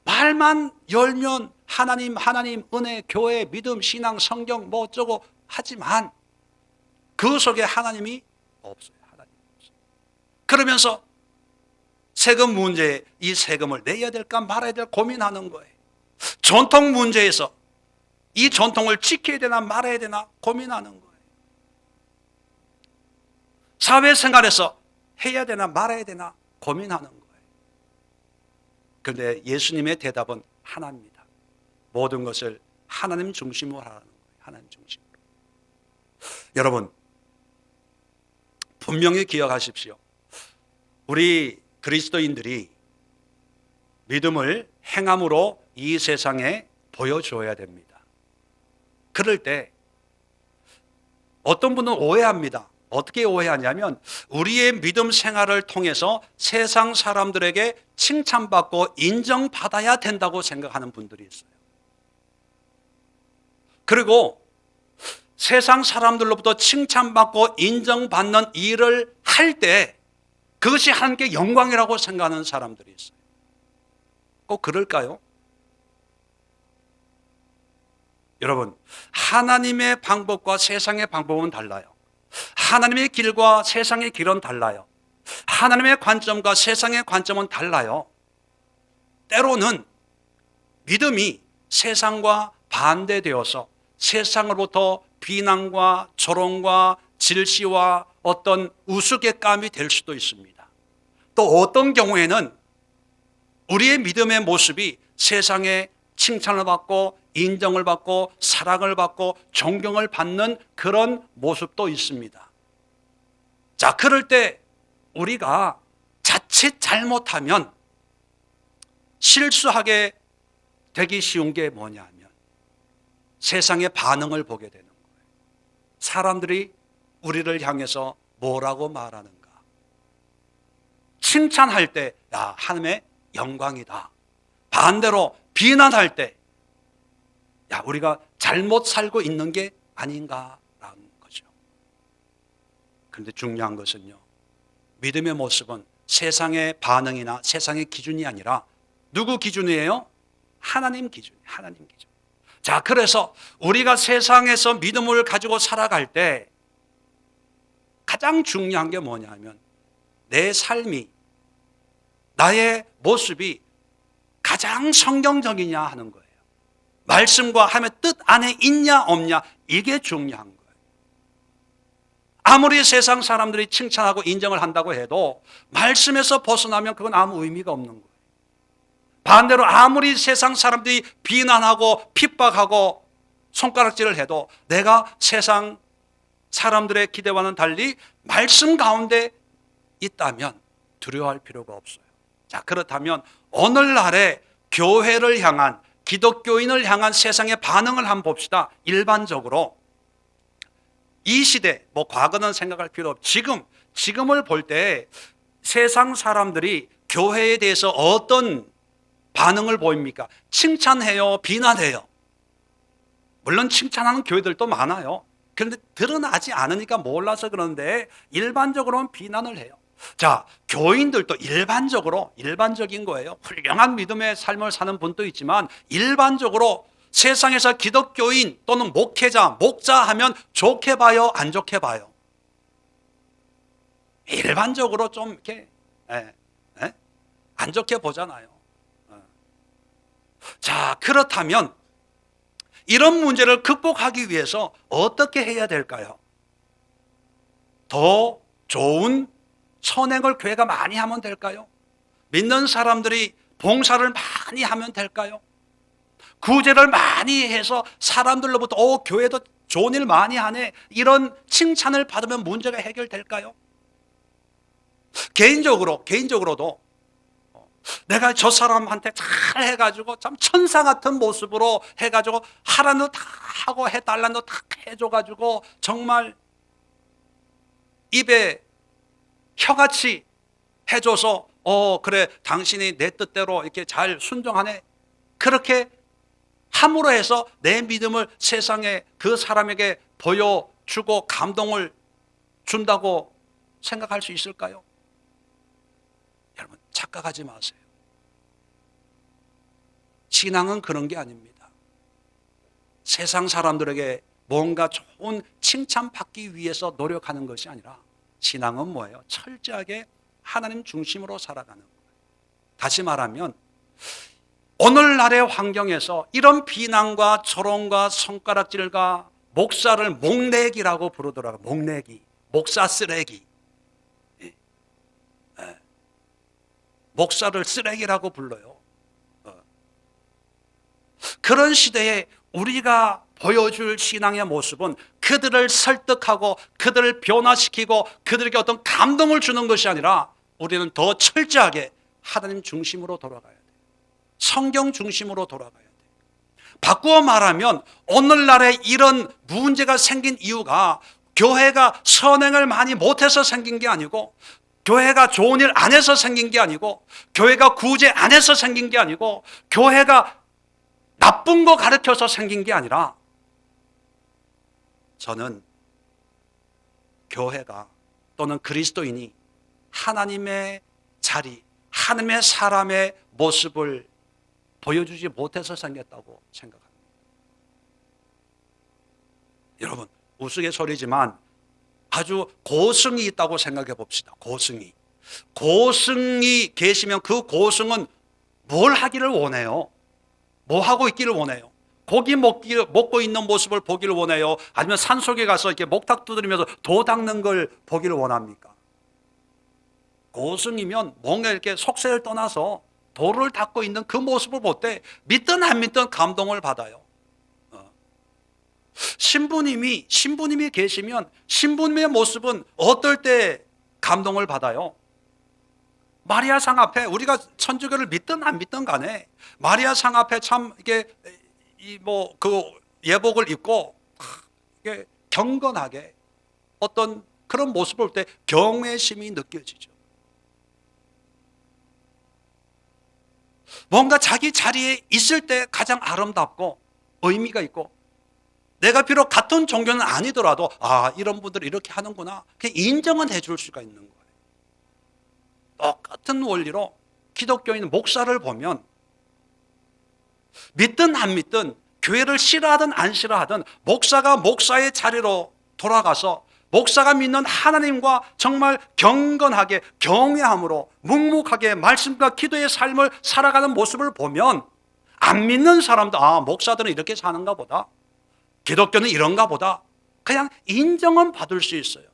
말만 열면 하나님, 은혜, 교회, 믿음, 신앙, 성경 어쩌고 하지만 그 속에 하나님이 없어요. 하나님 없어요. 그러면서 세금 문제에 이 세금을 내야 될까 말아야 될까 고민하는 거예요. 전통 문제에서 이 전통을 지켜야 되나 말아야 되나 고민하는 거예요. 사회생활에서 해야 되나 말아야 되나 고민하는 거예요. 그런데 예수님의 대답은 하나입니다. 모든 것을 하나님 중심으로 하라는 거예요. 하나님 중심으로. 여러분, 분명히 기억하십시오. 우리 그리스도인들이 믿음을 행함으로 이 세상에 보여줘야 됩니다. 그럴 때 어떤 분은 오해합니다. 어떻게 오해하냐면 우리의 믿음 생활을 통해서 세상 사람들에게 칭찬받고 인정받아야 된다고 생각하는 분들이 있어요. 그리고 세상 사람들로부터 칭찬받고 인정받는 일을 할 때 그것이 하나님께 영광이라고 생각하는 사람들이 있어요. 꼭 그럴까요? 여러분, 하나님의 방법과 세상의 방법은 달라요. 하나님의 길과 세상의 길은 달라요. 하나님의 관점과 세상의 관점은 달라요. 때로는 믿음이 세상과 반대되어서 세상으로부터 비난과 조롱과 질시와 어떤 우스갯감이 될 수도 있습니다. 또 어떤 경우에는 우리의 믿음의 모습이 세상에 칭찬을 받고 인정을 받고 사랑을 받고 존경을 받는 그런 모습도 있습니다. 자, 그럴 때 우리가 자칫 잘못하면 실수하게 되기 쉬운 게 뭐냐면 세상의 반응을 보게 되는 거예요. 사람들이 우리를 향해서 뭐라고 말하는가. 칭찬할 때, 야, 하나님의 영광이다. 반대로 비난할 때, 야, 우리가 잘못 살고 있는 게 아닌가라는 거죠. 그런데 중요한 것은요, 믿음의 모습은 세상의 반응이나 세상의 기준이 아니라 누구 기준이에요? 하나님 기준, 하나님 기준. 자, 그래서 우리가 세상에서 믿음을 가지고 살아갈 때 가장 중요한 게 뭐냐면 내 삶이, 나의 모습이 가장 성경적이냐 하는 거예요. 말씀과 하나님의 뜻 안에 있냐 없냐, 이게 중요한 거예요. 아무리 세상 사람들이 칭찬하고 인정을 한다고 해도 말씀에서 벗어나면 그건 아무 의미가 없는 거예요. 반대로 아무리 세상 사람들이 비난하고 핍박하고 손가락질을 해도 내가 세상 사람들의 기대와는 달리 말씀 가운데 있다면 두려워할 필요가 없어요. 자, 그렇다면 오늘날의 교회를 향한, 기독교인을 향한 세상의 반응을 한번 봅시다. 일반적으로 이 시대, 과거는 생각할 필요 없고 지금을 볼 때 세상 사람들이 교회에 대해서 어떤 반응을 보입니까? 칭찬해요, 비난해요. 물론 칭찬하는 교회들도 많아요. 그런데 드러나지 않으니까 몰라서 그러는데 일반적으로는 비난을 해요. 자, 교인들도 일반적인 거예요. 훌륭한 믿음의 삶을 사는 분도 있지만 일반적으로 세상에서 기독교인 또는 목회자, 목자 하면 좋게 봐요, 안 좋게 봐요? 일반적으로 좀 이렇게 안 좋게 보잖아요. 자, 그렇다면 이런 문제를 극복하기 위해서 어떻게 해야 될까요? 더 좋은 선행을 교회가 많이 하면 될까요? 믿는 사람들이 봉사를 많이 하면 될까요? 구제를 많이 해서 사람들로부터 교회도 좋은 일 많이 하네, 이런 칭찬을 받으면 문제가 해결될까요? 개인적으로도 내가 저 사람한테 잘 해가지고 참 천사 같은 모습으로 해가지고 하라는 거 다 하고 해달라는 거 다 해줘가지고 정말 입에 혀같이 해줘서 그래, 당신이 내 뜻대로 이렇게 잘 순종하네, 그렇게 함으로 해서 내 믿음을 세상에 그 사람에게 보여주고 감동을 준다고 생각할 수 있을까요? 여러분, 착각하지 마세요. 신앙은 그런 게 아닙니다. 세상 사람들에게 뭔가 좋은 칭찬받기 위해서 노력하는 것이 아니라 신앙은 뭐예요? 철저하게 하나님 중심으로 살아가는 거예요. 다시 말하면 오늘날의 환경에서 이런 비난과 조롱과 손가락질과 목사를 목내기라고 부르더라고요. 목내기, 목사 쓰레기. 목사를 쓰레기라고 불러요. 그런 시대에 우리가 보여줄 신앙의 모습은 그들을 설득하고 그들을 변화시키고 그들에게 어떤 감동을 주는 것이 아니라 우리는 더 철저하게 하나님 중심으로 돌아가야 돼요. 성경 중심으로 돌아가야 돼요. 바꾸어 말하면 오늘날에 이런 문제가 생긴 이유가 교회가 선행을 많이 못해서 생긴 게 아니고, 교회가 좋은 일 안 해서 생긴 게 아니고, 교회가 구제 안 해서 생긴 게 아니고, 교회가 나쁜 거 가르쳐서 생긴 게 아니라, 저는 교회가 또는 그리스도인이 하나님의 자리, 하나님의 사람의 모습을 보여주지 못해서 생겼다고 생각합니다. 여러분, 우스갯소리지만 아주 고승이 있다고 생각해 봅시다. 고승이 계시면 그 고승은 뭘 하기를 원해요? 뭐 하고 있기를 원해요? 고기 먹고 있는 모습을 보기를 원해요? 아니면 산속에 가서 이렇게 목탁 두드리면서 도 닦는 걸 보기를 원합니까? 고승이면 뭔가 이렇게 속세를 떠나서 도를 닦고 있는 그 모습을 볼 때 믿든 안 믿든 감동을 받아요. 신부님이 계시면 신부님의 모습은 어떨 때 감동을 받아요? 마리아 상 앞에, 우리가 천주교를 믿든 안 믿든 간에 마리아 상 앞에 참 이게 그 예복을 입고 이게 경건하게 어떤 그런 모습을 볼 때 경외심이 느껴지죠. 뭔가 자기 자리에 있을 때 가장 아름답고 의미가 있고, 내가 비록 같은 종교는 아니더라도 이런 분들이 이렇게 하는구나, 인정은 해줄 수가 있는 거예요. 똑같은 원리로 기독교인 목사를 보면 믿든 안 믿든, 교회를 싫어하든 안 싫어하든, 목사가 목사의 자리로 돌아가서 목사가 믿는 하나님과 정말 경건하게 경외함으로 묵묵하게 말씀과 기도의 삶을 살아가는 모습을 보면, 안 믿는 사람도 목사들은 이렇게 사는가 보다, 기독교는 이런가 보다, 그냥 인정은 받을 수 있어요.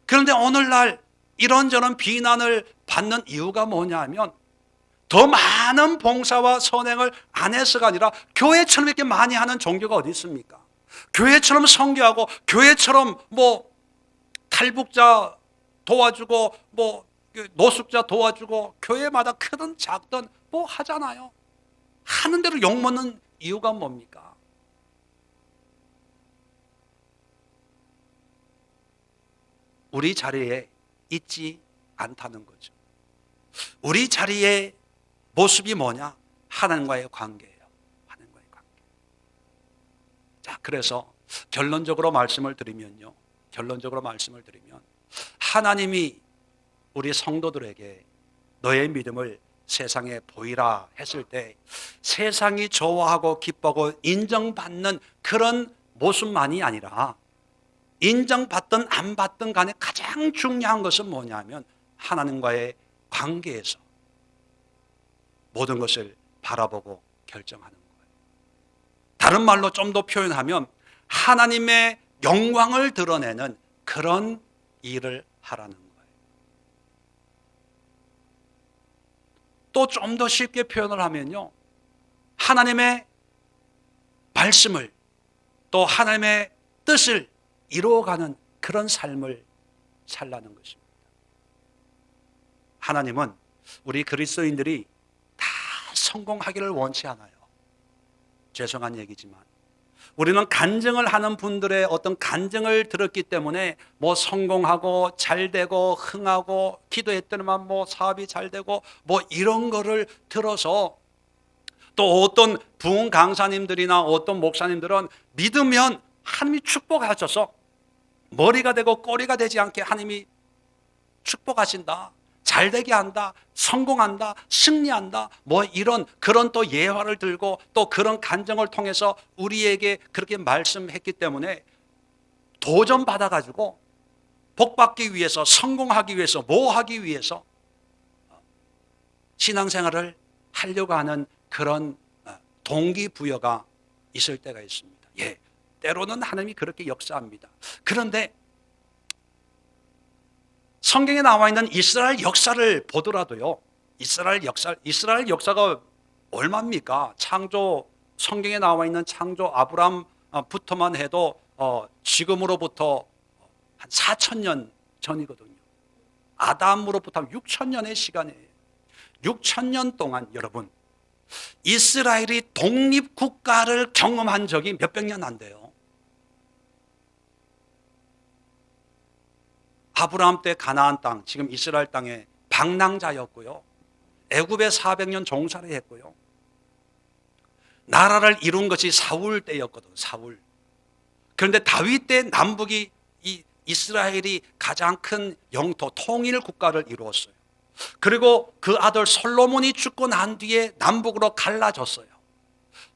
그런데 오늘날 이런저런 비난을 받는 이유가 뭐냐 하면, 더 많은 봉사와 선행을 안 해서가 아니라 교회처럼 이렇게 많이 하는 종교가 어디 있습니까? 교회처럼 선교하고, 교회처럼 탈북자 도와주고, 노숙자 도와주고, 교회마다 크든 작든 하잖아요. 하는 대로 욕먹는 이유가 뭡니까? 우리 자리에 있지 않다는 거죠. 우리 자리의 모습이 뭐냐? 하나님과의 관계예요. 하나님과의 관계. 자, 그래서 결론적으로 말씀을 드리면 하나님이 우리 성도들에게 너의 믿음을 세상에 보이라 했을 때, 세상이 좋아하고 기뻐하고 인정받는 그런 모습만이 아니라, 인정받든 안 받든 간에 가장 중요한 것은 뭐냐면 하나님과의 관계에서 모든 것을 바라보고 결정하는 거예요. 다른 말로 좀 더 표현하면 하나님의 영광을 드러내는 그런 일을 하라는 거예요. 또 좀 더 쉽게 표현을 하면요, 하나님의 말씀을, 또 하나님의 뜻을 이루어가는 그런 삶을 살라는 것입니다. 하나님은 우리 그리스도인들이 다 성공하기를 원치 않아요. 죄송한 얘기지만 우리는 간증을 하는 분들의 어떤 간증을 들었기 때문에 성공하고 잘되고 흥하고, 기도했더니만 사업이 잘되고 이런 거를 들어서, 또 어떤 부흥 강사님들이나 어떤 목사님들은 믿으면 하나님이 축복하셔서 머리가 되고 꼬리가 되지 않게 하나님이 축복하신다, 잘되게 한다, 성공한다, 승리한다, 그런 또 예화를 들고 또 그런 간증을 통해서 우리에게 그렇게 말씀했기 때문에 도전 받아가지고 복받기 위해서, 성공하기 위해서, 뭐 하기 위해서 신앙생활을 하려고 하는 그런 동기부여가 있을 때가 있습니다. 예, 때로는 하나님이 그렇게 역사합니다. 그런데 성경에 나와 있는 이스라엘 역사를 보더라도요, 이스라엘 역사가 얼마입니까? 창조, 성경에 나와 있는 창조 아브람부터만 해도 지금으로부터 한 4,000년 전이거든요. 아담으로부터 6,000년의 시간이에요. 6,000년 동안 여러분, 이스라엘이 독립국가를 경험한 적이 몇백 년 안 돼요. 아브라함 때 가나안 땅, 지금 이스라엘 땅에 방랑자였고요. 애굽에 400년 종살이 했고요. 나라를 이룬 것이 사울 때였거든, 사울. 그런데 다윗 때 남북이 이스라엘이 가장 큰 영토 통일 국가를 이루었어요. 그리고 그 아들 솔로몬이 죽고 난 뒤에 남북으로 갈라졌어요.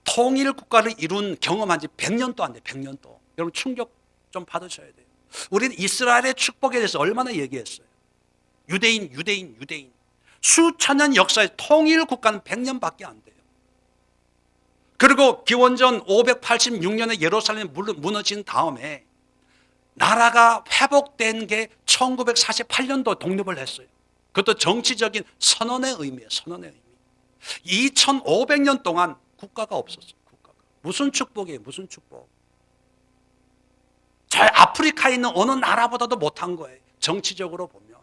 통일 국가를 이룬 경험한 지 100년도 안 돼요. 100년도. 여러분 충격 좀 받으셔야 돼요. 우리는 이스라엘의 축복에 대해서 얼마나 얘기했어요. 유대인. 수천 년 역사의 통일 국가는 100년밖에 안 돼요. 그리고 기원전 586년에 예루살렘이 무너진 다음에 나라가 회복된 게 1948년도 독립을 했어요. 그것도 정치적인 선언의 의미예요. 선언의 의미. 2500년 동안 국가가 없었어요. 국가가. 무슨 축복이에요? 무슨 축복? 저 아프리카에 있는 어느 나라보다도 못한 거예요. 정치적으로 보면.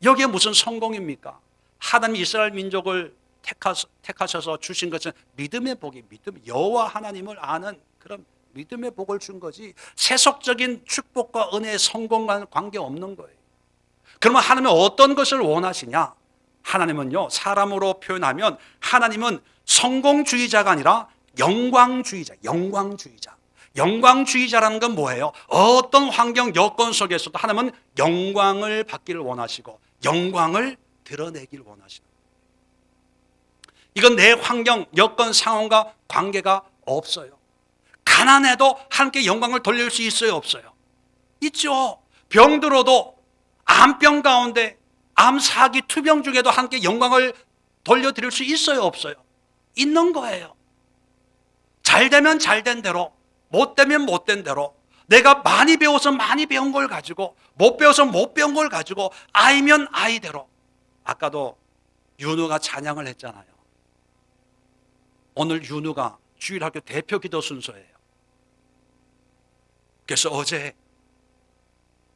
여기에 무슨 성공입니까? 하나님 이스라엘 민족을 택하셔서 주신 것은 믿음의 복이, 여호와 하나님을 아는 그런 믿음의 복을 준 거지 세속적인 축복과 은혜의 성공과는 관계없는 거예요. 그러면 하나님은 어떤 것을 원하시냐? 하나님은요, 사람으로 표현하면 하나님은 성공주의자가 아니라 영광주의자. 영광주의자라는 건 뭐예요? 어떤 환경, 여건 속에서도 하나님은 영광을 받기를 원하시고 영광을 드러내기를 원하시는 거예요. 이건 내 환경, 여건, 상황과 관계가 없어요. 가난해도 하나님께 영광을 돌릴 수 있어요, 없어요? 있죠. 병들어도 암병 가운데 암사기 투병 중에도 하나님께 영광을 돌려드릴 수 있어요, 없어요? 있는 거예요. 잘 되면 잘 된 대로, 못 되면 못 된 대로, 내가 많이 배워서 많이 배운 걸 가지고, 못 배워서 못 배운 걸 가지고, 아이면 아이대로. 아까도 윤우가 찬양을 했잖아요. 오늘 윤우가 주일학교 대표 기도 순서예요. 그래서 어제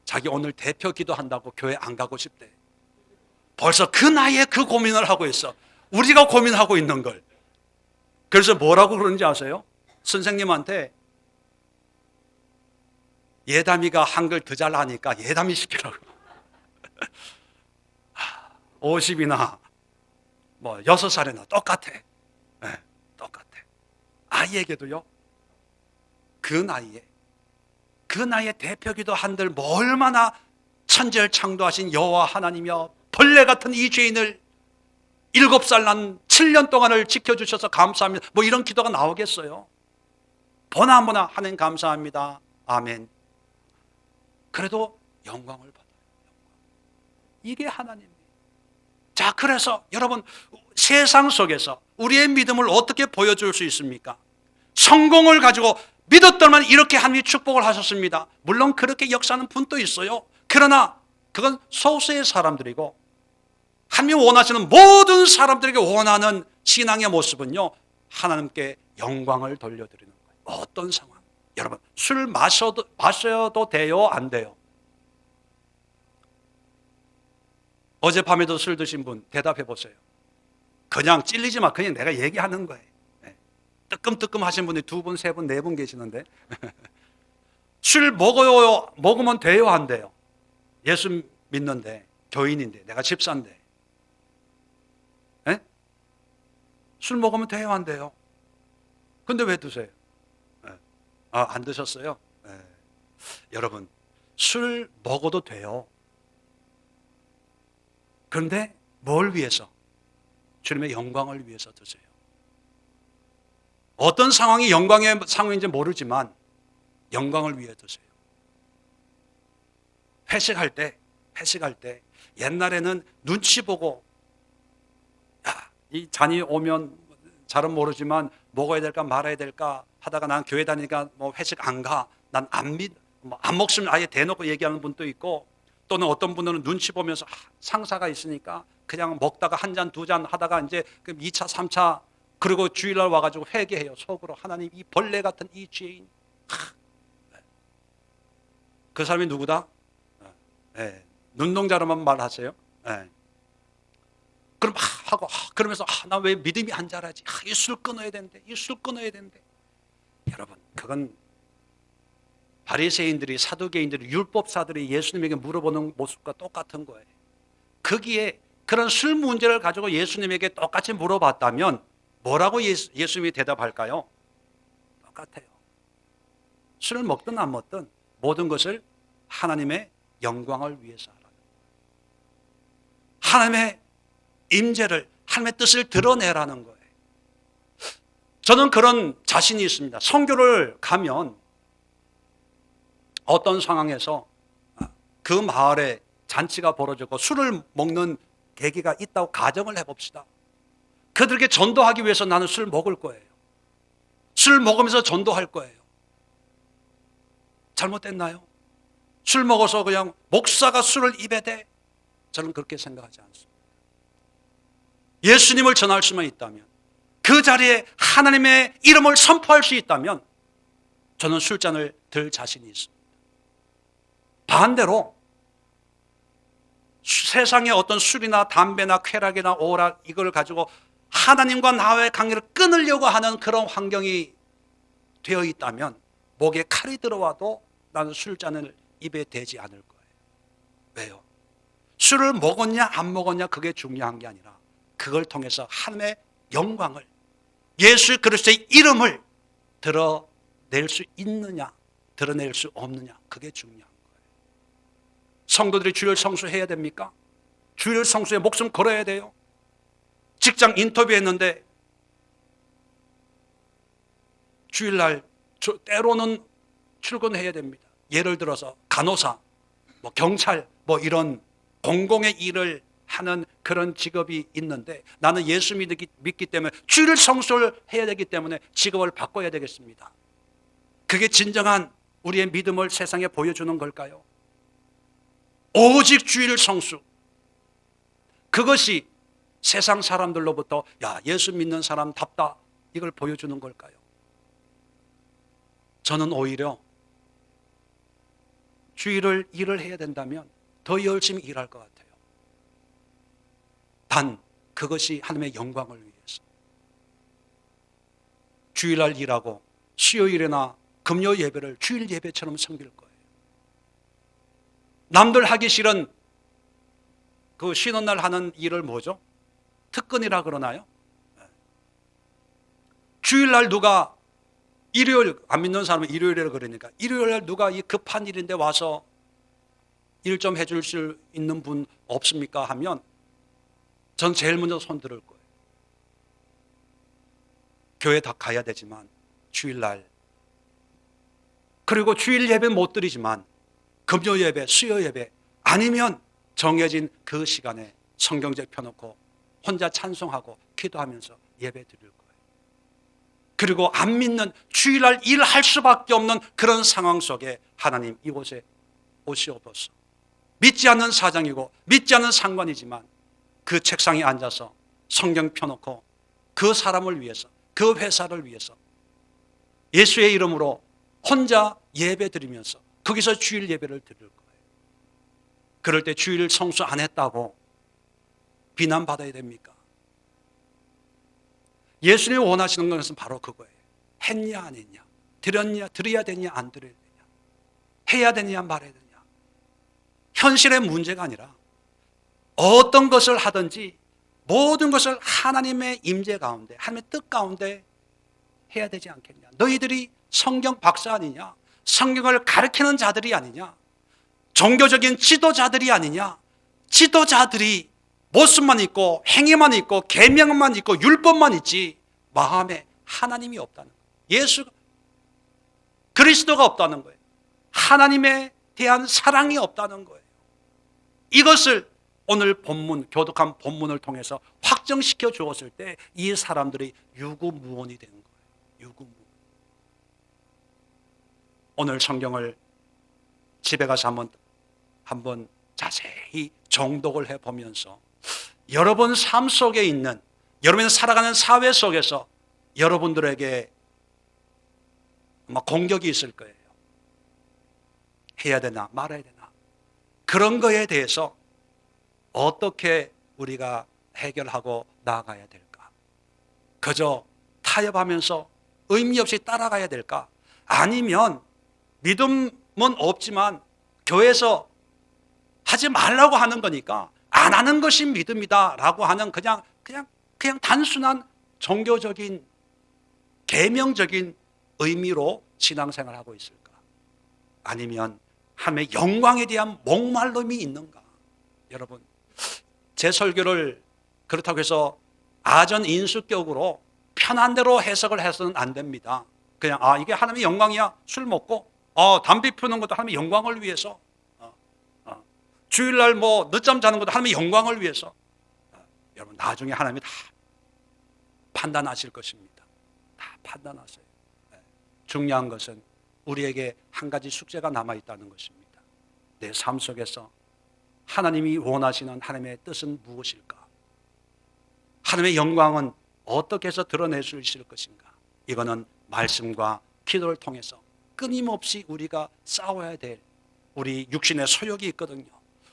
자기 오늘 대표 기도한다고 교회 안 가고 싶대. 벌써 그 나이에 그 고민을 하고 있어. 우리가 고민하고 있는 걸. 그래서 뭐라고 그러는지 아세요? 선생님한테 예담이가 한글 더 잘 하니까 예담이 시키라고. 50이나 뭐 6살이나 똑같아. 네, 똑같아. 아이에게도요. 그 나이에 대표기도 한들 뭐 얼마나 천지를 창조하신 여호와 하나님이여, 벌레 같은 이 죄인을 7살 난 7년 동안을 지켜주셔서 감사합니다. 뭐 이런 기도가 나오겠어요? 보나 하나님 감사합니다. 아멘. 그래도 영광을 받아요. 이게 하나님이에요. 자, 그래서 여러분, 세상 속에서 우리의 믿음을 어떻게 보여줄 수 있습니까? 성공을 가지고 믿었더만 이렇게 하나님이 축복을 하셨습니다. 물론 그렇게 역사하는 분도 있어요. 그러나 그건 소수의 사람들이고, 하나님이 원하시는 모든 사람들에게 원하는 신앙의 모습은요, 하나님께 영광을 돌려드리는 거예요. 어떤 상황? 여러분, 술 마셔도 돼요? 안 돼요? 어젯밤에도 술 드신 분 대답해 보세요. 그냥 찔리지 마. 그냥 내가 얘기하는 거예요. 뜨끔뜨끔 하신 분이 2분, 3분, 4분 계시는데 술 먹으면 돼요? 안 돼요? 예수 믿는데, 교인인데, 내가 집사인데, 술 먹으면 돼요? 안 돼요? 근데 왜 드세요? 안 드셨어요? 여러분, 술 먹어도 돼요. 그런데 뭘 위해서? 주님의 영광을 위해서 드세요. 어떤 상황이 영광의 상황인지 모르지만 영광을 위해 드세요. 회식할 때 옛날에는 눈치 보고, 야, 이 잔이 오면 잘은 모르지만 먹어야 될까 말아야 될까 하다가 난 교회 다니니까 뭐 회식 안 가. 난 안 먹으면 아예 대놓고 얘기하는 분도 있고, 또는 어떤 분들은 눈치 보면서 상사가 있으니까 그냥 먹다가 한 잔, 두 잔 하다가 이제 2차, 3차, 그리고 주일날 와가지고 회개해요. 속으로 하나님 이 벌레 같은 이 죄인. 그 사람이 누구다? 네. 눈동자로만 말하세요. 네. 그럼 하고 그러면서 나 왜 믿음이 안 자라지? 이 술 끊어야 되는데, 이 술 끊어야 되는데. 여러분, 그건 바리새인들이, 사두개인들이, 율법사들이 예수님에게 물어보는 모습과 똑같은 거예요. 거기에 그런 술 문제를 가지고 예수님에게 똑같이 물어봤다면 뭐라고 예수님이 대답할까요? 똑같아요. 술을 먹든 안 먹든 모든 것을 하나님의 영광을 위해서 하라. 하나님의 임재를, 하나님의 뜻을 드러내라는 거예요. 저는 그런 자신이 있습니다. 선교를 가면 어떤 상황에서 그 마을에 잔치가 벌어지고 술을 먹는 계기가 있다고 가정을 해봅시다. 그들에게 전도하기 위해서 나는 술 먹을 거예요. 술 먹으면서 전도할 거예요. 잘못됐나요? 술 먹어서 그냥 목사가 술을 입에 대? 저는 그렇게 생각하지 않습니다. 예수님을 전할 수만 있다면, 그 자리에 하나님의 이름을 선포할 수 있다면 저는 술잔을 들 자신이 있습니다. 반대로 세상의 어떤 술이나 담배나 쾌락이나 오락 이걸 가지고 하나님과 나와의 관계를 끊으려고 하는 그런 환경이 되어 있다면 목에 칼이 들어와도 나는 술잔을 입에 대지 않을 거예요. 왜요? 술을 먹었냐 안 먹었냐 그게 중요한 게 아니라 그걸 통해서 하나님의 영광을, 예수 그리스도의 이름을 드러낼 수 있느냐 드러낼 수 없느냐 그게 중요한 거예요. 성도들이 주일 성수해야 됩니까? 주일 성수에 목숨 걸어야 돼요. 직장 인터뷰했는데 주일날 때로는 출근해야 됩니다. 예를 들어서 간호사, 경찰 이런 공공의 일을 하는 그런 직업이 있는데 나는 예수 믿기 때문에 주일 성수를 해야 되기 때문에 직업을 바꿔야 되겠습니다. 그게 진정한 우리의 믿음을 세상에 보여주는 걸까요? 오직 주일 성수, 그것이 세상 사람들로부터 야 예수 믿는 사람답다 이걸 보여주는 걸까요? 저는 오히려 주일을 일을 해야 된다면 더 열심히 일할 것 같아요. 단 그것이 하나님의 영광을 위해서 주일날 일하고 수요일이나 금요 예배를 주일 예배처럼 섬길 거예요. 남들 하기 싫은 그 쉬는 날 하는 일을 뭐죠? 특근이라 그러나요? 주일날 누가 일요일, 안 믿는 사람은 일요일에 그러니까 일요일날 누가 이 급한 일인데 와서 일 좀 해줄 수 있는 분 없습니까? 하면 전 제일 먼저 손 들을 거예요. 교회 다 가야 되지만 주일날, 그리고 주일 예배 못 드리지만 금요 예배, 수요 예배 아니면 정해진 그 시간에 성경책 펴놓고 혼자 찬송하고 기도하면서 예배 드릴 거예요. 그리고 안 믿는 주일날 일할 수밖에 없는 그런 상황 속에 하나님 이곳에 오시옵소서. 믿지 않는 사장이고 믿지 않는 상관이지만 그 책상에 앉아서 성경 펴놓고 그 사람을 위해서, 그 회사를 위해서 예수의 이름으로 혼자 예배 드리면서 거기서 주일 예배를 드릴 거예요. 그럴 때 주일 성수 안 했다고 비난받아야 됩니까? 예수님이 원하시는 것은 바로 그거예요. 했냐 안 했냐, 드렸냐, 드려야 되냐 안 드려야 되냐, 해야 되냐 말해야 되냐. 현실의 문제가 아니라 어떤 것을 하든지 모든 것을 하나님의 임재 가운데, 하나님의 뜻 가운데 해야 되지 않겠냐. 너희들이 성경 박사 아니냐, 성경을 가르치는 자들이 아니냐, 종교적인 지도자들이 아니냐. 지도자들이 모습만 있고 행위만 있고 계명만 있고 율법만 있지 마음에 하나님이 없다는 거예요. 예수 그리스도가 없다는 거예요. 하나님에 대한 사랑이 없다는 거예요. 이것을 오늘 본문, 교독한 본문을 통해서 확정시켜 주었을 때 이 사람들이 유구무원이 된 거예요. 유구무원. 오늘 성경을 집에 가서 한번 자세히 정독을 해보면서 여러분 삶 속에 있는, 여러분이 살아가는 사회 속에서 여러분들에게 아마 공격이 있을 거예요. 해야 되나 말아야 되나. 그런 거에 대해서 어떻게 우리가 해결하고 나아가야 될까? 그저 타협하면서 의미 없이 따라가야 될까? 아니면 믿음은 없지만 교회에서 하지 말라고 하는 거니까 안 하는 것이 믿음이다라고 하는 그냥 단순한 종교적인 계명적인 의미로 신앙생활을 하고 있을까? 아니면 하나님의 영광에 대한 목말름이 있는가? 여러분, 제 설교를 그렇다고 해서 아전인수격으로 편한 대로 해석을 해서는 안 됩니다. 그냥 이게 하나님의 영광이야. 술 먹고 담배 피우는 것도 하나님의 영광을 위해서, 주일날 뭐 늦잠 자는 것도 하나님의 영광을 위해서. 여러분, 나중에 하나님이 다 판단하실 것입니다. 다 판단하세요. 중요한 것은 우리에게 한 가지 숙제가 남아있다는 것입니다. 내 삶 속에서 하나님이 원하시는 하나님의 뜻은 무엇일까? 하나님의 영광은 어떻게 해서 드러낼 수 있을 것인가? 이거는 말씀과 기도를 통해서 끊임없이 우리가 싸워야 될, 우리 육신의 소욕이 있거든요.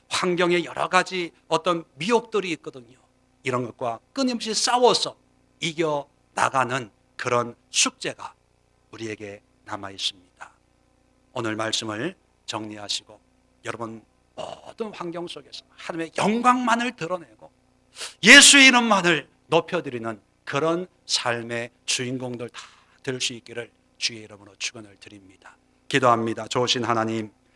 환경에 여러 가지 어떤 미혹들이 있거든요. 이런 것과 끊임없이 싸워서 이겨나가는 그런 숙제가 우리에게 남아 있습니다. 오늘 말씀을 정리하시고 여러분 모든 환경 속에서 하나님의 영광만을 드러내고 예수의 이름만을 높여드리는 그런 삶의 주인공들 다 될 수 있기를 주의 이름으로 축원을 드립니다. 기도합니다. 좋으신 하나님,